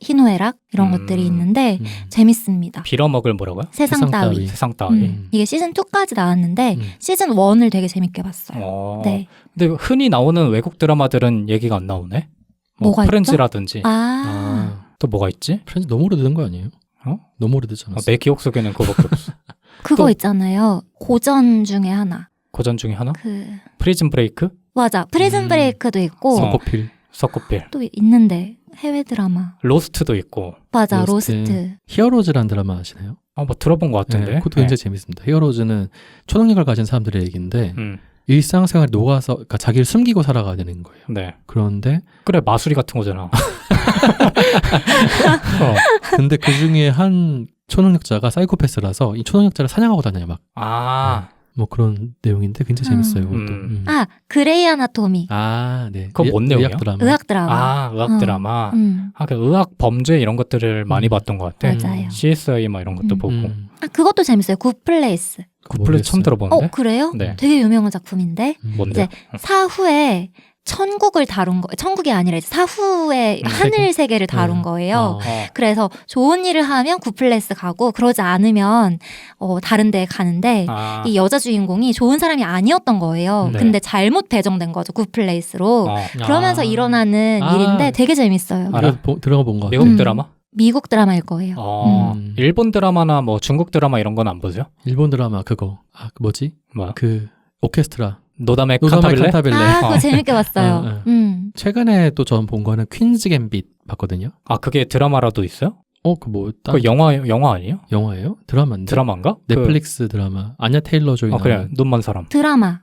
Speaker 3: 희노애락 이런 것들이 있는데 재밌습니다.
Speaker 2: 빌어먹을 뭐라고요?
Speaker 3: 세상 따위.
Speaker 2: 세상 따위.
Speaker 3: 이게 시즌 2까지 나왔는데 시즌 1을 되게 재밌게 봤어요. 네.
Speaker 2: 근데 흔히 나오는 외국 드라마들은 얘기가 안 나오네.
Speaker 3: 뭐가 있죠?
Speaker 2: 프렌즈라든지. 또 뭐가 있지?
Speaker 1: 프렌즈 너무 오래된 거 아니에요? 너무 오래되지 않았어?
Speaker 2: 내 기억 속에는 그거밖에 없어.
Speaker 3: 그거
Speaker 2: 또-
Speaker 3: 있잖아요. 고전 중에 하나.
Speaker 2: 고전 중에 하나?
Speaker 3: 그
Speaker 2: 프리즌 브레이크?
Speaker 3: 맞아. 프리즌 브레이크도 있고
Speaker 1: 서코필.
Speaker 2: 서코필.
Speaker 3: 또 있는데 해외 드라마.
Speaker 2: 로스트도 있고.
Speaker 3: 맞아.
Speaker 1: 로스트.
Speaker 3: 로스트.
Speaker 1: 히어로즈라는 드라마 아시나요?
Speaker 2: 뭐 들어본 것 같은데.
Speaker 1: 네, 그것도 굉장히 재밌습니다. 히어로즈는 초능력을 가진 사람들의 얘기인데
Speaker 2: 음,
Speaker 1: 일상생활에 녹아서 그러니까 자기를 숨기고 살아가야 되는 거예요.
Speaker 2: 네.
Speaker 1: 그런데
Speaker 2: 그래 마수리 같은 거잖아.
Speaker 1: 근데 그 중에 한 초능력자가 사이코패스라서 이 초능력자를 사냥하고 다녀요. 막 뭐 그런 내용인데 굉장히 재밌어요. 그것도.
Speaker 3: 그레이 아나토미.
Speaker 1: 네.
Speaker 2: 그거 뭔 내용이야?
Speaker 1: 의학 드라마.
Speaker 3: 의학 드라마.
Speaker 2: 의학 드라마.
Speaker 3: 음.
Speaker 2: 그 의학 범죄 이런 것들을 많이 봤던 것 같아.
Speaker 3: 맞아요.
Speaker 2: CSI 뭐 이런 것도 보고.
Speaker 3: 아, 그것도 재밌어요. 굿플레이스.
Speaker 2: 굿플레이 처음 들어보는데.
Speaker 3: 그래요?
Speaker 2: 네.
Speaker 3: 되게 유명한 작품인데
Speaker 2: 뭔데?
Speaker 3: 사후에 천국을 다룬 거, 천국이 아니라 이제 사후에 하늘 세계를 다룬 거예요. 그래서 좋은 일을 하면 굿플레이스 가고 그러지 않으면 다른 데에 가는데 이 여자 주인공이 좋은 사람이 아니었던 거예요.
Speaker 2: 네.
Speaker 3: 근데 잘못 배정된 거죠. 굿플레이스로. 그러면서 일어나는
Speaker 1: 아.
Speaker 3: 일인데 되게 재밌어요.
Speaker 2: 알아?
Speaker 1: 들어가 본 것 같아요.
Speaker 2: 미국 드라마?
Speaker 3: 미국 드라마일 거예요.
Speaker 2: 일본 드라마나 뭐 중국 드라마 이런 건 안 보세요?
Speaker 1: 일본 드라마 그거 그 뭐지?
Speaker 2: 뭐야?
Speaker 1: 그 오케스트라
Speaker 2: 노담의
Speaker 1: 노담의
Speaker 2: 칸타빌레?
Speaker 1: 칸타빌레.
Speaker 3: 아, 그거 재밌게 봤어요.
Speaker 1: 최근에 또 전 본 거는 퀸즈 갬빗 봤거든요.
Speaker 2: 아, 그게 드라마라도 있어요?
Speaker 1: 그 뭐
Speaker 2: 그 영화 아니에요?
Speaker 1: 영화예요? 드라마인데?
Speaker 2: 드라마인가?
Speaker 1: 넷플릭스 드라마. 아냐 테일러 조이 나오는
Speaker 2: 그래. 눈먼 사람.
Speaker 3: 드라마.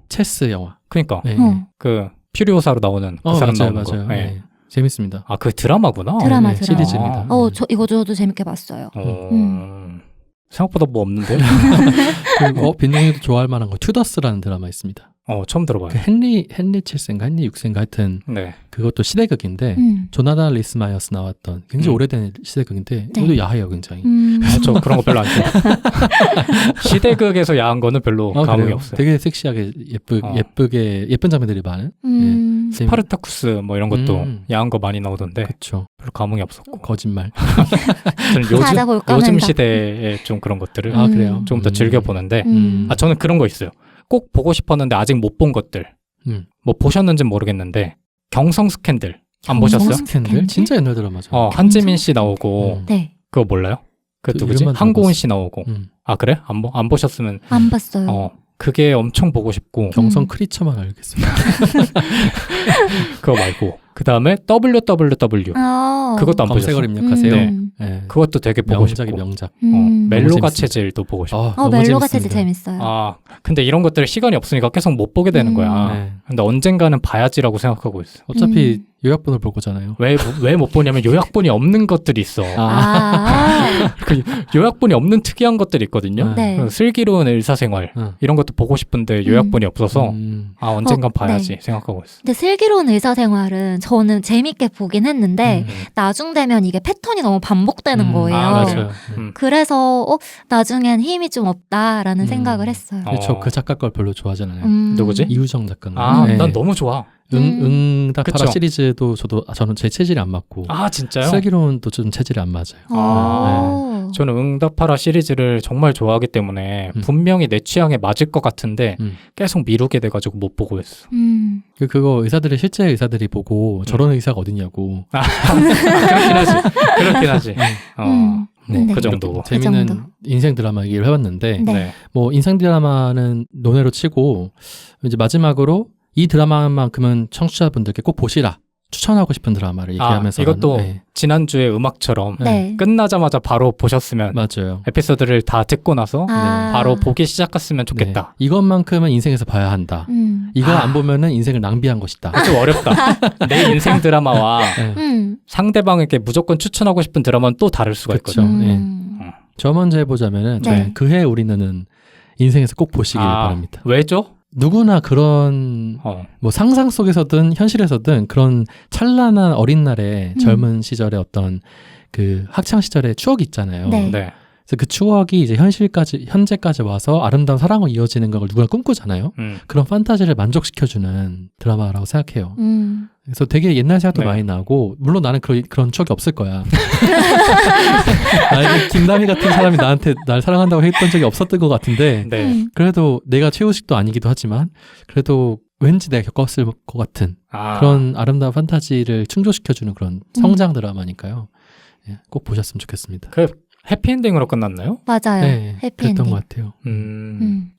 Speaker 1: 체스 영화.
Speaker 2: 그니까
Speaker 1: 네.
Speaker 2: 그 퓨리오사로 나오는 그 사람
Speaker 1: 맞아요,
Speaker 2: 나오는 거.
Speaker 1: 맞아요.
Speaker 2: 네.
Speaker 1: 네. 재밌습니다.
Speaker 2: 아, 그 드라마구나.
Speaker 3: 드라마.
Speaker 1: 시리즈입니다.
Speaker 3: 저도 재밌게 봤어요.
Speaker 2: 생각보다 뭐 없는데?
Speaker 1: 그리고 빈둥이도 좋아할 만한 거 튜더스라는 드라마 있습니다.
Speaker 2: 처음 들어봐요.
Speaker 1: 그 헨리 7세인가 헨리 6세인가 하여튼
Speaker 2: 네.
Speaker 1: 그것도 시대극인데 조나단 리스 마이어스 나왔던 굉장히 오래된 시대극인데
Speaker 3: 네.
Speaker 1: 이것도 야해요 굉장히.
Speaker 2: 저 그런 거 별로 안 좋아해요. 시대극에서 야한 거는 별로 감흥이
Speaker 1: 그래요?
Speaker 2: 없어요.
Speaker 1: 되게 섹시하게 예쁘게 예쁜 장면들이 많은.
Speaker 2: 스파르타쿠스 뭐 이런 것도 야한 거 많이 나오던데
Speaker 1: 그렇죠.
Speaker 2: 별로 감흥이 없었고.
Speaker 1: 거짓말.
Speaker 2: 저는
Speaker 3: 찾아볼
Speaker 2: 요즘
Speaker 3: 거면서.
Speaker 2: 시대에 좀 그런 것들을
Speaker 1: 그래요.
Speaker 2: 좀 더 즐겨 보는데 저는 그런 거 있어요. 꼭 보고 싶었는데 아직 못 본 것들. 뭐 보셨는지는 모르겠는데 경성 스캔들 안 보셨어요?
Speaker 1: 스캔들 진짜 옛날 드라마죠.
Speaker 2: 한지민 씨 나오고
Speaker 3: 네.
Speaker 2: 그거 몰라요? 그
Speaker 1: 그
Speaker 2: 누구지?
Speaker 1: 이름만
Speaker 2: 한고은
Speaker 1: 들어봤어.
Speaker 2: 씨 나오고.
Speaker 1: 음.
Speaker 2: 아, 그래? 안 보셨으면
Speaker 3: 안 봤어요.
Speaker 2: 그게 엄청 보고 싶고
Speaker 1: 경성 크리처만 알겠습니다.
Speaker 2: 그거 말고 그 다음에 WWW 그것도 안 보셨어요?
Speaker 1: 검색어를 입력하세요.
Speaker 2: 네.
Speaker 1: 네.
Speaker 2: 그것도 되게 보고
Speaker 1: 명작이
Speaker 2: 싶고
Speaker 1: 명작.
Speaker 2: 멜로가
Speaker 1: 재밌습니다.
Speaker 2: 체질도 보고 싶고
Speaker 1: 너무
Speaker 3: 멜로가
Speaker 1: 재밌습니다.
Speaker 3: 진짜 재밌어요.
Speaker 2: 근데 이런 것들 시간이 없으니까 계속 못 보게 되는 거야.
Speaker 1: 네.
Speaker 2: 근데 언젠가는 봐야지라고 생각하고 있어.
Speaker 1: 어차피 요약본을 볼 거잖아요.
Speaker 2: 왜 못 보냐면 요약본이 없는 것들이 있어. 그 요약본이 없는 특이한 것들이 있거든요.
Speaker 3: 네.
Speaker 2: 그 슬기로운 의사생활 이런 것도 보고 싶은데 요약본이 없어서 언젠간 봐야지
Speaker 3: 네.
Speaker 2: 생각하고 있어.
Speaker 3: 근데 슬기로운 의사생활은 저는 재밌게 보긴 했는데 나중 되면 이게 패턴이 너무 반복되는 거예요.
Speaker 1: 맞아요.
Speaker 3: 그래서 나중엔 힘이 좀 없다라는 생각을 했어요.
Speaker 1: 저 그 작가 걸 별로 좋아하지 않아요.
Speaker 2: 누구지?
Speaker 1: 이우정 작가인가? 네.
Speaker 2: 난 너무 좋아.
Speaker 1: 응답하라
Speaker 2: 그쵸?
Speaker 1: 시리즈도 저는 제 체질이 안 맞고
Speaker 2: 진짜요?
Speaker 1: 슬기로운도 좀 체질이 안 맞아요.
Speaker 2: 저는 응답하라 시리즈를 정말 좋아하기 때문에 분명히 내 취향에 맞을 것 같은데 계속 미루게 돼가지고 못 보고 있어.
Speaker 1: 그거 실제 의사들이 보고 저런 의사가 어딨냐고.
Speaker 2: 그렇긴 하지.
Speaker 3: 네.
Speaker 2: 그 정도.
Speaker 1: 재밌는
Speaker 3: 그 정도.
Speaker 1: 인생 드라마 얘기를 해봤는데
Speaker 3: 네.
Speaker 1: 뭐 인생 드라마는 논외로 치고 이제 마지막으로 이 드라마만큼은 청취자분들께 꼭 보시라 추천하고 싶은 드라마를 얘기하면서
Speaker 2: 이것도 지난주에 음악처럼
Speaker 3: 네.
Speaker 2: 끝나자마자 바로 보셨으면
Speaker 1: 맞아요.
Speaker 2: 에피소드를 다 듣고 나서 바로 보기 시작했으면 좋겠다.
Speaker 1: 네. 이것만큼은 인생에서 봐야 한다. 이거 안 보면은 인생을 낭비한 것이다.
Speaker 2: 좀 어렵다. 내 인생 드라마와 상대방에게 무조건 추천하고 싶은 드라마는 또 다를 수가
Speaker 1: 그쵸.
Speaker 2: 있거든요.
Speaker 1: 네. 저 먼저 해보자면은
Speaker 3: 네.
Speaker 1: 그해 우리는 인생에서 꼭 보시길 바랍니다.
Speaker 2: 왜죠?
Speaker 1: 누구나 그런 뭐 상상 속에서든 현실에서든 그런 찬란한 어린 날의 젊은 시절의 어떤 그 학창 시절의 추억이 있잖아요.
Speaker 3: 네.
Speaker 1: 그래서 그 추억이 이제 현재까지 와서 아름다운 사랑으로 이어지는 걸 누구나 꿈꾸잖아요. 그런 판타지를 만족시켜주는 드라마라고 생각해요. 그래서 되게 옛날 생각도 많이 나고, 물론 나는 그런 추억이 없을 거야. 나에게 김남희 같은 사람이 나한테 날 사랑한다고 했던 적이 없었던 것 같은데, 그래도 내가 최우식도 아니기도 하지만, 그래도 왠지 내가 겪었을 것 같은 그런 아름다운 판타지를 충족시켜주는 그런 성장 드라마니까요. 예, 꼭 보셨으면 좋겠습니다.
Speaker 2: 그 해피엔딩으로 끝났나요?
Speaker 3: 맞아요.
Speaker 1: 네,
Speaker 3: 해피엔딩.
Speaker 1: 그랬던 것 같아요.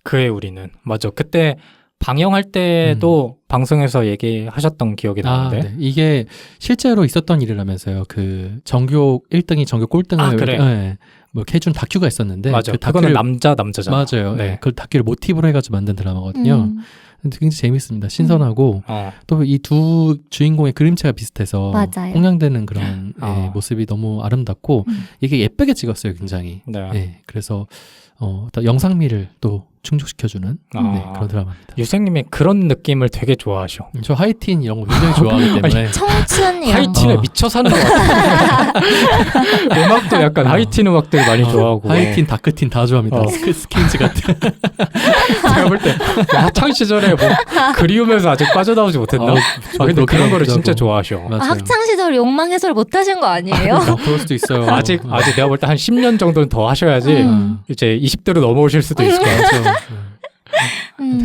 Speaker 2: 그의 우리는. 맞아. 그때 방영할 때도 방송에서 얘기하셨던 기억이 나는데.
Speaker 1: 네. 이게 실제로 있었던 일이라면서요. 그 전교 1등이 전교 꼴등을
Speaker 2: 그래.
Speaker 1: 뭐 이렇게 해준 다큐가 있었는데
Speaker 2: 맞아.
Speaker 1: 그
Speaker 2: 그거는 남자잖아.
Speaker 1: 맞아요.
Speaker 2: 네.
Speaker 1: 그 다큐를 모티브로 해가지고 만든 드라마거든요. 굉장히 재밌습니다. 신선하고 또 이 두 주인공의 그림체가 비슷해서
Speaker 3: 맞아요.
Speaker 1: 홍양되는 그런 모습이 너무 아름답고 이게 예쁘게 찍었어요. 굉장히.
Speaker 2: 네.
Speaker 1: 예, 그래서 영상미를 또 충족시켜주는
Speaker 2: 아.
Speaker 1: 네, 그런 드라마입니다.
Speaker 2: 유생님이 그런 느낌을 되게 좋아하셔.
Speaker 1: 저 하이틴 이런 거 굉장히 좋아하기 때문에
Speaker 3: 청춘 이런 거.
Speaker 2: 하이틴에 미쳐 사는 것 같아. 음악도 약간 하이틴 음악들 많이 좋아하고.
Speaker 1: 하이틴, 다크틴 다 좋아합니다. 스킨즈 같은.
Speaker 2: 제가 볼 때 학창 시절에 뭐 그리우면서 아직 빠져나오지 못했나? 근데 그런 거를 진짜 좋아하셔.
Speaker 1: 맞아요.
Speaker 3: 학창 시절 욕망 해소를 못 하신 거 아니에요?
Speaker 1: 아, 그럴 수도 있어요.
Speaker 2: 아직 내가 볼 때 한 10년 정도는 더 하셔야지 이제 20대로 넘어오실 수도 있을 것 같아요.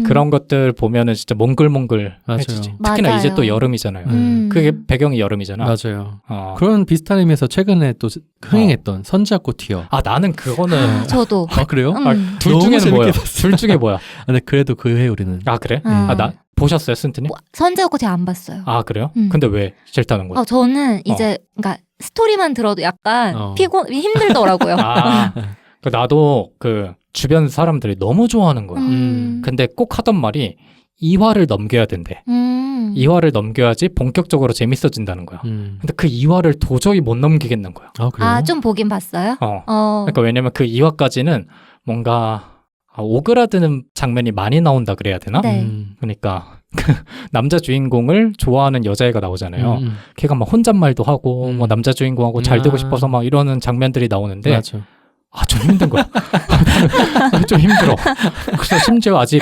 Speaker 2: 그런 것들 보면은 진짜 몽글몽글해지지.
Speaker 1: 맞아요.
Speaker 2: 특히나
Speaker 3: 맞아요.
Speaker 2: 이제 또 여름이잖아요. 그게 배경이 여름이잖아.
Speaker 1: 맞아요.
Speaker 2: 그런
Speaker 1: 그런 비슷한 의미에서 최근에 또 흥행했던 선지압꽃 튀어.
Speaker 2: 나는 그거는
Speaker 3: 저도.
Speaker 1: 아 그래요?
Speaker 2: 둘
Speaker 1: 너무
Speaker 2: 중에는
Speaker 1: 재밌게
Speaker 2: 뭐야?
Speaker 1: 봤어요.
Speaker 2: 둘 중에 뭐야?
Speaker 1: 근데 그래도 그 해 우리는
Speaker 2: 아 그래?
Speaker 3: 아.
Speaker 2: 나 보셨어요, 순트님?
Speaker 3: 선제였고 제가 안 봤어요.
Speaker 2: 아 그래요?
Speaker 3: 음.
Speaker 2: 근데 왜 싫다는 거야?
Speaker 3: 저는 이제 그러니까 스토리만 들어도 약간 힘들더라고요.
Speaker 2: 그 나도 그 주변 사람들이 너무 좋아하는 거야.
Speaker 3: 음.
Speaker 2: 근데 꼭 하던 말이 2화를 넘겨야 된대. 2화를 넘겨야지 본격적으로 재밌어진다는 거야. 근데 그 2화를 도저히 못 넘기겠는 거야.
Speaker 1: 아 그래요?
Speaker 3: 좀 보긴 봤어요?
Speaker 2: 그러니까 왜냐면 그 2화까지는 뭔가 오그라드는 장면이 많이 나온다 그래야 되나?
Speaker 3: 네.
Speaker 2: 그러니까 그 남자 주인공을 좋아하는 여자애가 나오잖아요. 걔가 막 혼잣말도 하고 뭐 남자 주인공하고 잘 되고 싶어서 막 이러는 장면들이 나오는데
Speaker 1: 맞아.
Speaker 2: 좀 힘든 거야. 좀 힘들어. 그래서 심지어 아직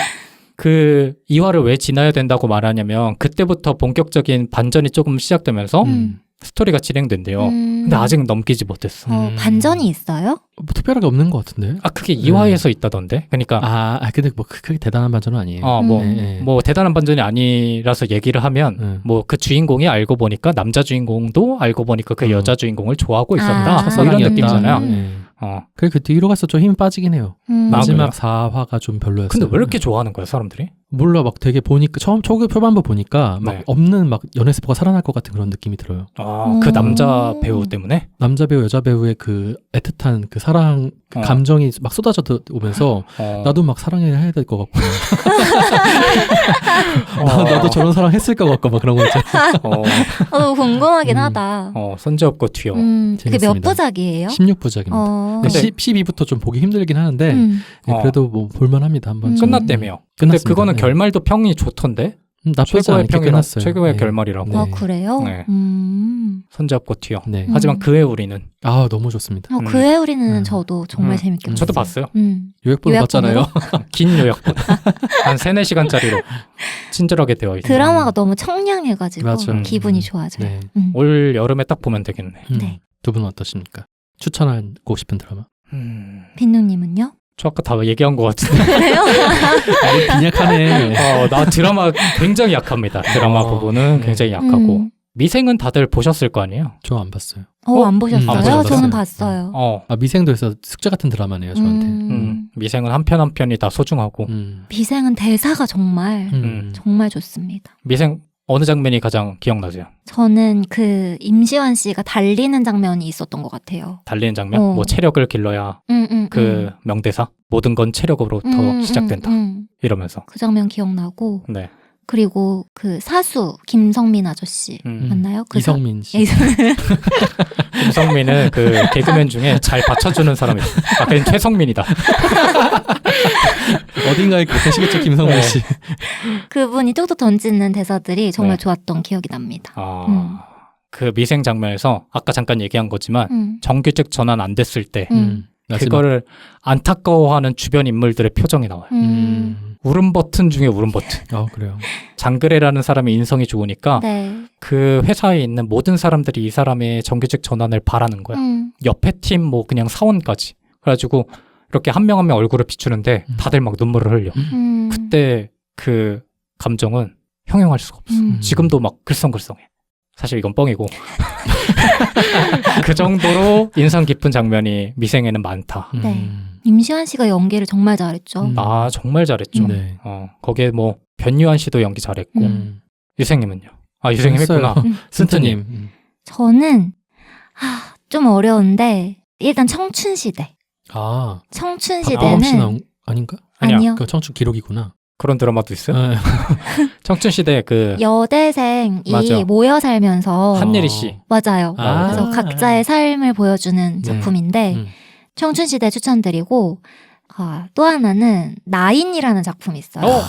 Speaker 2: 그 2화를 왜 지나야 된다고 말하냐면 그때부터 본격적인 반전이 조금 시작되면서 스토리가 진행된대요. 근데 아직 넘기지 못했어.
Speaker 3: 반전이 있어요?
Speaker 1: 뭐 특별하게 없는 것 같은데.
Speaker 2: 그게 2화에서 있다던데. 그러니까
Speaker 1: 근데 뭐 크게 대단한 반전은 아니에요.
Speaker 2: 뭐 대단한 반전이 아니라서 얘기를 하면 뭐 그 주인공이 알고 보니까 남자 주인공도 알고 보니까 그 여자 주인공을 좋아하고 있었다. 뭐 이런 느낌이잖아요.
Speaker 1: 그래 그 뒤로 가서 좀 힘이 빠지긴 해요. 마지막
Speaker 2: 그래요?
Speaker 1: 4화가 좀 별로였어요.
Speaker 2: 근데 왜 이렇게 좋아하는 거야 사람들이?
Speaker 1: 몰라 막 되게 보니까 초반부 보니까 막
Speaker 2: 네.
Speaker 1: 없는 막 연애 스포가 살아날 것 같은 그런 느낌이 들어요.
Speaker 2: 그 남자 배우 때문에?
Speaker 1: 남자 배우 여자 배우의 그 애틋한 그 사랑 그 감정이 막 쏟아져 오면서 나도 막 사랑해야 될 것 같고 나도 저런 사랑 했을 것 같고 막 그런 거 있잖아.
Speaker 3: 궁금하긴 하다.
Speaker 2: 선제 없고 튀어.
Speaker 3: 그게 몇 부작이에요?
Speaker 1: 16부작입니다. 12부터 좀 보기 힘들긴 하는데 그래도 뭐 볼만합니다. 한번
Speaker 2: 끝났다며. 근데 그거는 결말도 평이 좋던데?
Speaker 1: 나쁘지 않게 끝났어요.
Speaker 2: 최고의 결말이라고.
Speaker 1: 네.
Speaker 3: 그래요?
Speaker 2: 네. 선제 없고 튀어.
Speaker 1: 네.
Speaker 2: 하지만 그의 우리는
Speaker 1: 너무 좋습니다.
Speaker 3: 그의 우리는 저도 정말 재밌게
Speaker 2: 저도
Speaker 3: 봤어요.
Speaker 2: 봤어요.
Speaker 1: 요약본을 봤잖아요.
Speaker 2: 긴 요약본. 한 3-4시간짜리로 친절하게 되어 있어요.
Speaker 3: 드라마가 너무 청량해가지고
Speaker 1: 맞아요.
Speaker 3: 기분이 좋아져요.
Speaker 1: 네.
Speaker 2: 올 여름에 딱 보면 되겠네.
Speaker 3: 네.
Speaker 1: 두 분은 어떠십니까? 추천하고 싶은 드라마?
Speaker 3: 빈누님은요?
Speaker 2: 저 아까 다 얘기한 것 같은데.
Speaker 3: 그래요?
Speaker 1: 빈약하네.
Speaker 2: 나 드라마 굉장히 약합니다. 드라마 부분은 굉장히 약하고. 미생은 다들 보셨을 거 아니에요?
Speaker 1: 저 안 봤어요.
Speaker 3: 안 보셨어요?
Speaker 2: 안 보셨어요?
Speaker 3: 저는 봤어요.
Speaker 1: 미생도 해서 숙제 같은 드라마네요, 저한테.
Speaker 2: 미생은 한 편 한 편이 다 소중하고.
Speaker 3: 미생은 대사가 정말 정말 좋습니다.
Speaker 2: 미생 어느 장면이 가장 기억나세요?
Speaker 3: 저는 그 임시완 씨가 달리는 장면이 있었던 것 같아요.
Speaker 2: 달리는 장면? 뭐 체력을 길러야 그 명대사? 모든 건 체력으로부터 시작된다. 이러면서.
Speaker 3: 그 장면 기억나고.
Speaker 2: 네.
Speaker 3: 그리고 그 사수 김성민 아저씨 맞나요?
Speaker 1: 이성민 씨.
Speaker 2: 김성민은 그 개그맨 중에 잘 받쳐주는 사람이에요. 걔는 최성민이다.
Speaker 1: 어딘가에 계시겠죠, 김성민 씨.
Speaker 3: 그분이 뚝뚝 던지는 대사들이 정말 좋았던 기억이 납니다.
Speaker 2: 그 미생 장면에서 아까 잠깐 얘기한 거지만 정규직 전환 안 됐을 때 그거를 안타까워하는 주변 인물들의 표정이 나와요. 울음 버튼 중에 울음 버튼.
Speaker 1: 그래요.
Speaker 2: 장그래라는 사람이 인성이 좋으니까
Speaker 3: 네.
Speaker 2: 그 회사에 있는 모든 사람들이 이 사람의 정규직 전환을 바라는 거야. 옆에 팀 뭐 그냥 사원까지. 그래가지고 이렇게 한 명 한 명 얼굴을 비추는데 다들 막 눈물을 흘려. 그때 그 감정은 형용할 수가 없어. 지금도 막 글썽글썽해. 사실 이건 뻥이고. 그 정도로 인상 깊은 장면이 미생에는 많다.
Speaker 3: 네. 임시완 씨가 연기를 정말 잘했죠.
Speaker 2: 정말 잘했죠.
Speaker 1: 네.
Speaker 2: 거기에 뭐 변유한 씨도 연기 잘했고. 유생님은요? 유생님 했구나.
Speaker 1: 순트님.
Speaker 3: 저는 좀 어려운데 일단 청춘시대. 청춘시대는
Speaker 1: 아닌가?
Speaker 3: 아니요.
Speaker 1: 그 청춘 기록이구나.
Speaker 2: 그런 드라마도 있어요? 청춘시대 그
Speaker 3: 여대생이
Speaker 2: 맞아.
Speaker 3: 모여 살면서
Speaker 2: 한예리 씨.
Speaker 3: 맞아요. 그래서 각자의 삶을 보여주는 작품인데 청춘시대 추천드리고 또 하나는 나인이라는 작품이 있어요.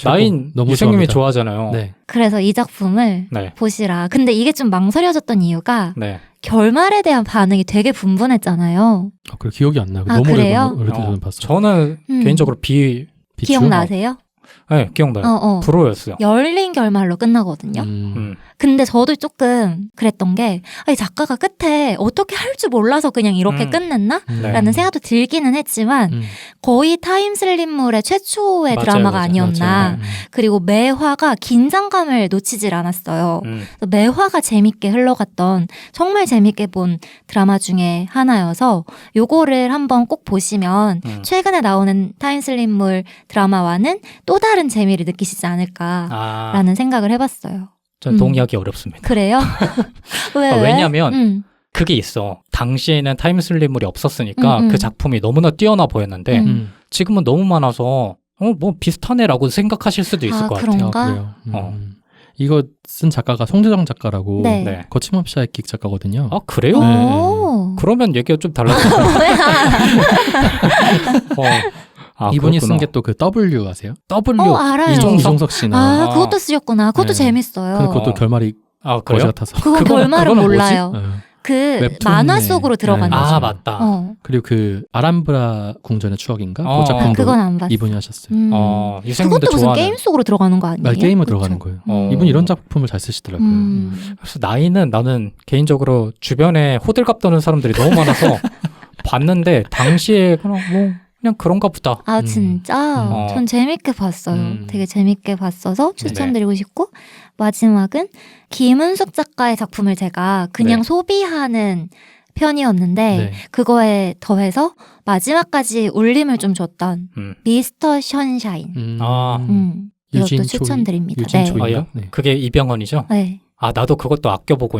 Speaker 2: 나인
Speaker 1: 너무
Speaker 2: 유생님이
Speaker 1: 좋아합니다.
Speaker 2: 좋아하잖아요.
Speaker 1: 네.
Speaker 3: 그래서 이 작품을
Speaker 2: 네.
Speaker 3: 보시라. 근데 이게 좀 망설여졌던 이유가
Speaker 2: 네.
Speaker 3: 결말에 대한 반응이 되게 분분했잖아요.
Speaker 1: 그리고 기억이 안 나요.
Speaker 3: 아,
Speaker 1: 너무
Speaker 3: 그래요?
Speaker 1: 오래전에 봤어요.
Speaker 2: 저는 개인적으로
Speaker 1: 비추?
Speaker 3: 기억나세요?
Speaker 2: 네, 기억나요. 불호였어요.
Speaker 3: 열린 결말로 끝나거든요. 근데 저도 조금 그랬던 게 이 작가가 끝에 어떻게 할 줄 몰라서 그냥 이렇게 끝냈나?
Speaker 2: 네.
Speaker 3: 라는 생각도 들기는 했지만 거의 타임슬립물의 최초의
Speaker 2: 맞아요,
Speaker 3: 드라마가
Speaker 2: 맞아요.
Speaker 3: 아니었나.
Speaker 2: 맞아요.
Speaker 3: 그리고 매 화가 긴장감을 놓치질 않았어요. 그래서 매 화가 재밌게 흘러갔던 정말 재밌게 본 드라마 중에 하나여서 요거를 한번 꼭 보시면 최근에 나오는 타임슬립물 드라마와는 또 다른 재미를 느끼시지 않을까라는 생각을 해봤어요.
Speaker 2: 전 동의하기 어렵습니다.
Speaker 3: 그래요? 왜?
Speaker 2: 왜냐면 그게 있어. 당시에는 타임슬립물이 없었으니까 그 작품이 너무나 뛰어나 보였는데 지금은 너무 많아서 뭐 비슷하네라고 생각하실 수도 있을 것 같아요.
Speaker 3: 그런가?
Speaker 1: 그래요. 이거 쓴 작가가 송재정 작가라고
Speaker 3: 네.
Speaker 2: 네.
Speaker 1: 거침없이 하이킥 작가거든요.
Speaker 2: 아 그래요?
Speaker 3: 오.
Speaker 2: 그러면 얘기가 좀 달라졌어요.
Speaker 1: 이분이
Speaker 2: 그렇구나.
Speaker 1: 쓴 게 또 그 W 아세요?
Speaker 2: W
Speaker 3: 알아요.
Speaker 1: 이종석 씨나.
Speaker 3: 그것도 쓰셨구나. 그것도
Speaker 1: 네.
Speaker 3: 재밌어요.
Speaker 1: 근데 그것도 결말이
Speaker 2: 아
Speaker 1: 거지
Speaker 2: 그래요?
Speaker 1: 같아서.
Speaker 3: 그건 결말은
Speaker 2: 그거는
Speaker 3: 몰라요.
Speaker 1: 네. 웹툰에.
Speaker 3: 만화 속으로 들어가는
Speaker 1: 네.
Speaker 3: 거죠.
Speaker 2: 아 맞다.
Speaker 1: 그리고 그 아람브라 궁전의 추억인가?
Speaker 2: 그
Speaker 1: 작품도
Speaker 3: 그건 안 봤어요.
Speaker 1: 이분이 하셨어요.
Speaker 2: 유생님도
Speaker 3: 그것도 무슨
Speaker 2: 좋아하는.
Speaker 3: 게임 속으로 들어가는 거 아니에요?
Speaker 1: 게임으로
Speaker 3: 그쵸?
Speaker 1: 들어가는 거예요.
Speaker 2: 어.
Speaker 1: 이분 이런 작품을 잘 쓰시더라고요.
Speaker 2: 그래서 나이는 나는 개인적으로 주변에 호들갑 떠는 사람들이 너무 많아서 봤는데 당시에 그냥 그런가 보다.
Speaker 3: 아 진짜? 전 재밌게 봤어요. 되게 재밌게 봤어서 추천드리고 싶고 마지막은 김은숙 작가의 작품을 제가 그냥
Speaker 2: 네.
Speaker 3: 소비하는 편이었는데
Speaker 1: 네.
Speaker 3: 그거에 더해서 마지막까지 울림을 좀 줬던 미스터 션샤인. 이것도
Speaker 1: 유진
Speaker 3: 추천드립니다.
Speaker 1: 유진
Speaker 3: 네.
Speaker 1: 초인가?
Speaker 2: 아, 그게 이병헌이죠?
Speaker 3: 네.
Speaker 2: 아 나도 그것도 아껴두고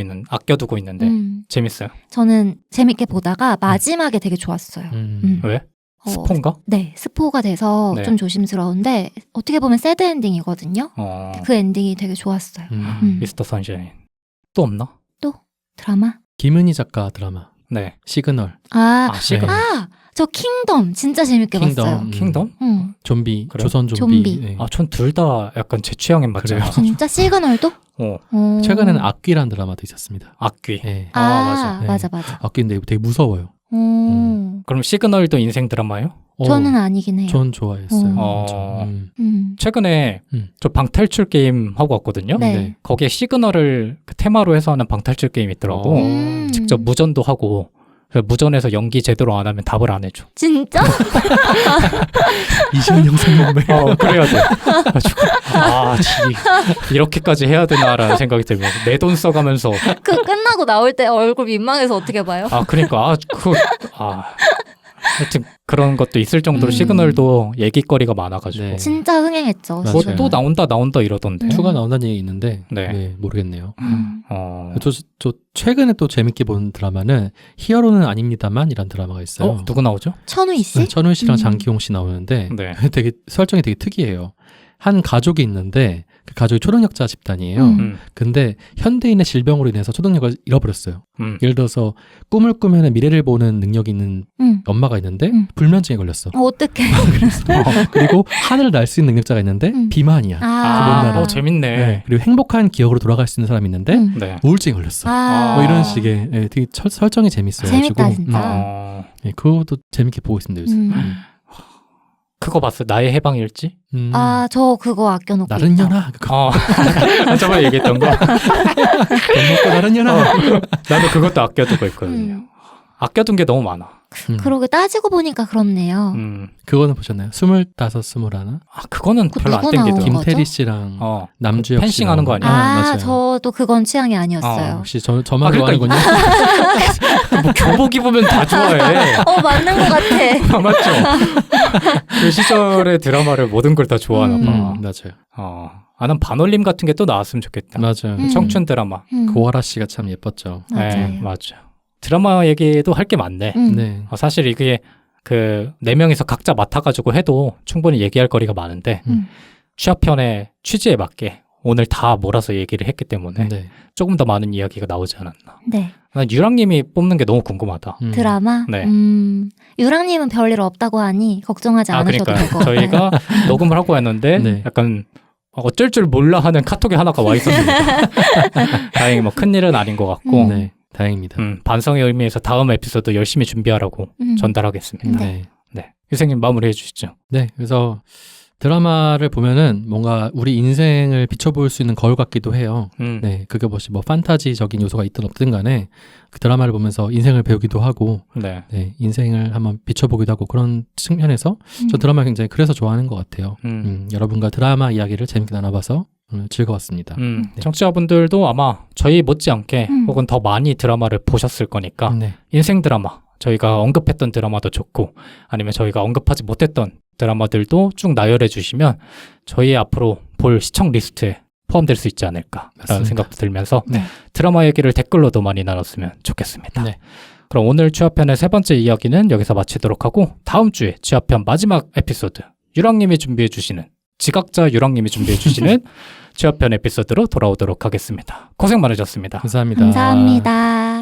Speaker 2: 있는데 재밌어요.
Speaker 3: 저는 재밌게 보다가 마지막에 되게 좋았어요.
Speaker 2: 왜? 스폰가?
Speaker 3: 네, 스포가 돼서
Speaker 2: 네.
Speaker 3: 좀 조심스러운데 어떻게 보면 새드 엔딩이거든요. 그 엔딩이 되게 좋았어요.
Speaker 2: 미스터 선샤인. 또 없나?
Speaker 3: 드라마?
Speaker 1: 김은희 작가 드라마
Speaker 2: 네.
Speaker 1: 시그널.
Speaker 2: 시그널.
Speaker 3: 저 킹덤 진짜 재밌게 봤어요.
Speaker 2: 킹덤?
Speaker 1: 좀비,
Speaker 2: 그래요?
Speaker 1: 조선
Speaker 3: 좀비.
Speaker 1: 네.
Speaker 2: 전 둘 다 약간 제 취향에 맞지
Speaker 1: 그래요?
Speaker 2: 않아서.
Speaker 3: 진짜 시그널도?
Speaker 1: 최근에는 악귀라는 드라마도 있었습니다.
Speaker 2: 악귀.
Speaker 1: 네.
Speaker 2: 맞아.
Speaker 1: 네.
Speaker 3: 맞아.
Speaker 1: 악귀인데 되게 무서워요.
Speaker 2: 그럼 시그널도 인생 드라마예요?
Speaker 3: 저는 아니긴 해요.
Speaker 1: 전 좋아했어요.
Speaker 2: 최근에 저 방탈출 게임 하고 왔거든요.
Speaker 3: 네.
Speaker 2: 거기에 시그널을 그 테마로 해서 하는 방탈출 게임이 있더라고. 직접 무전도 하고 그래서 무전에서 연기 제대로 안 하면 답을 안 해줘.
Speaker 3: 진짜?
Speaker 1: 20년 영상인데.
Speaker 2: 그래야 돼. 이렇게까지 해야 되나라는 생각이 들면서 내 돈 써가면서.
Speaker 3: 그 끝나고 나올 때 얼굴 민망해서 어떻게 봐요?
Speaker 2: 하여튼 그런 것도 있을 정도로 시그널도 얘기거리가 많아가지고.
Speaker 1: 네.
Speaker 3: 진짜 흥행했죠.
Speaker 1: 맞아요.
Speaker 2: 또 나온다 이러던데.
Speaker 1: 2가 나온다는 얘기 있는데
Speaker 2: 네.
Speaker 1: 모르겠네요.
Speaker 2: 저
Speaker 1: 최근에 또 재밌게 본 드라마는 히어로는 아닙니다만 이란 드라마가 있어요.
Speaker 2: 누구 나오죠?
Speaker 3: 천우희 씨?
Speaker 1: 네, 천우희 씨랑 장기용 씨 나오는데
Speaker 2: 네.
Speaker 1: 되게 설정이 되게 특이해요. 한 가족이 있는데 그 가족이 초능력자 집단이에요. 근데 현대인의 질병으로 인해서 초능력을 잃어버렸어요. 예를 들어서 꿈을 꾸면 미래를 보는 능력이 있는 엄마가 있는데 불면증에 걸렸어.
Speaker 3: 어떡해.
Speaker 1: 그리고 하늘을 날 수 있는 능력자가 있는데 비만이야. 못 날아.
Speaker 2: 재밌네.
Speaker 1: 네. 그리고 행복한 기억으로 돌아갈 수 있는 사람이 있는데
Speaker 2: 네.
Speaker 1: 우울증에 걸렸어. 뭐 이런 식의 되게 설정이 재밌어요.
Speaker 3: 재밌다 진짜.
Speaker 1: 그것도 재밌게 보고 있습니다. 요즘.
Speaker 2: 그거 봤어요? 나의 해방일지?
Speaker 3: 저 그거 아껴놓고
Speaker 1: 나른
Speaker 3: 있다.
Speaker 1: 년아.
Speaker 2: 저번에 얘기했던 거.
Speaker 1: 돈 먹고 나른 년아.
Speaker 2: 나도 그것도 아껴두고 있거든요. 아껴둔 게 너무 많아.
Speaker 3: 그러게 따지고 보니까 그렇네요.
Speaker 1: 그거는 보셨나요? 25, 21?
Speaker 2: 그거는 별로 안
Speaker 3: 누구
Speaker 2: 땡기더라고.
Speaker 3: 나온
Speaker 1: 김태리 씨랑 남주혁 씨
Speaker 2: 펜싱하는 거 아니야?
Speaker 1: 맞아요.
Speaker 3: 저도 그건 취향이 아니었어요.
Speaker 1: 혹시 저만 좋아하는군요.
Speaker 2: 뭐 교복 입으면 다 좋아해.
Speaker 3: 맞는 것 같아.
Speaker 2: 맞죠? 그 시절의 드라마를 모든 걸 다 좋아하나 봐.
Speaker 1: 맞아요.
Speaker 2: 난 반올림 같은 게 또 나왔으면 좋겠다.
Speaker 1: 맞아요.
Speaker 2: 청춘 드라마.
Speaker 1: 고아라 씨가 참 예뻤죠.
Speaker 3: 맞아요.
Speaker 2: 네, 맞아요. 드라마 얘기도 할 게 많네.
Speaker 1: 네.
Speaker 2: 사실 이게 그 4명이서 각자 맡아가지고 해도 충분히 얘기할 거리가 많은데 취합편의 취지에 맞게 오늘 다 몰아서 얘기를 했기 때문에
Speaker 1: 네.
Speaker 2: 조금 더 많은 이야기가 나오지 않았나.
Speaker 3: 네.
Speaker 2: 난 유랑님이 뽑는 게 너무 궁금하다.
Speaker 3: 드라마?
Speaker 2: 네.
Speaker 3: 유랑님은 별일 없다고 하니 걱정하지 않으셔도 될 것 같아요.
Speaker 2: 저희가 녹음을 하고 왔는데
Speaker 1: 네.
Speaker 2: 약간 어쩔 줄 몰라 하는 카톡이 하나가 와 있었습니다. 다행히 뭐 큰일은 아닌 것 같고
Speaker 1: 네, 다행입니다.
Speaker 2: 반성의 의미에서 다음 에피소드 열심히 준비하라고 전달하겠습니다.
Speaker 1: 네.
Speaker 2: 네. 유생님 마무리해 주시죠.
Speaker 1: 네, 그래서 드라마를 보면은 뭔가 우리 인생을 비춰볼 수 있는 거울 같기도 해요. 네, 그게 뭐 판타지적인 요소가 있든 없든 간에 그 드라마를 보면서 인생을 배우기도 하고,
Speaker 2: 네.
Speaker 1: 네, 인생을 한번 비춰보기도 하고 그런 측면에서 저 드라마 굉장히 그래서 좋아하는 것 같아요. 여러분과 드라마 이야기를 재밌게 나눠봐서 오늘 즐거웠습니다. 네.
Speaker 2: 청취자분들도 아마 저희 못지않게 혹은 더 많이 드라마를 보셨을 거니까
Speaker 1: 네.
Speaker 2: 인생 드라마, 저희가 언급했던 드라마도 좋고 아니면 저희가 언급하지 못했던 드라마들도 쭉 나열해 주시면 저희 앞으로 볼 시청 리스트에 포함될 수 있지 않을까라는
Speaker 1: 맞습니다.
Speaker 2: 생각도 들면서
Speaker 1: 네.
Speaker 2: 드라마 얘기를 댓글로도 많이 나눴으면 좋겠습니다.
Speaker 1: 네.
Speaker 2: 그럼 오늘 취합편의 세 번째 이야기는 여기서 마치도록 하고 다음 주에 취합편 마지막 에피소드 유랑님이 준비해 주시는 지각자 유랑님이 준비해 주시는 취합편 에피소드로 돌아오도록 하겠습니다. 고생 많으셨습니다.
Speaker 1: 감사합니다.
Speaker 3: 감사합니다.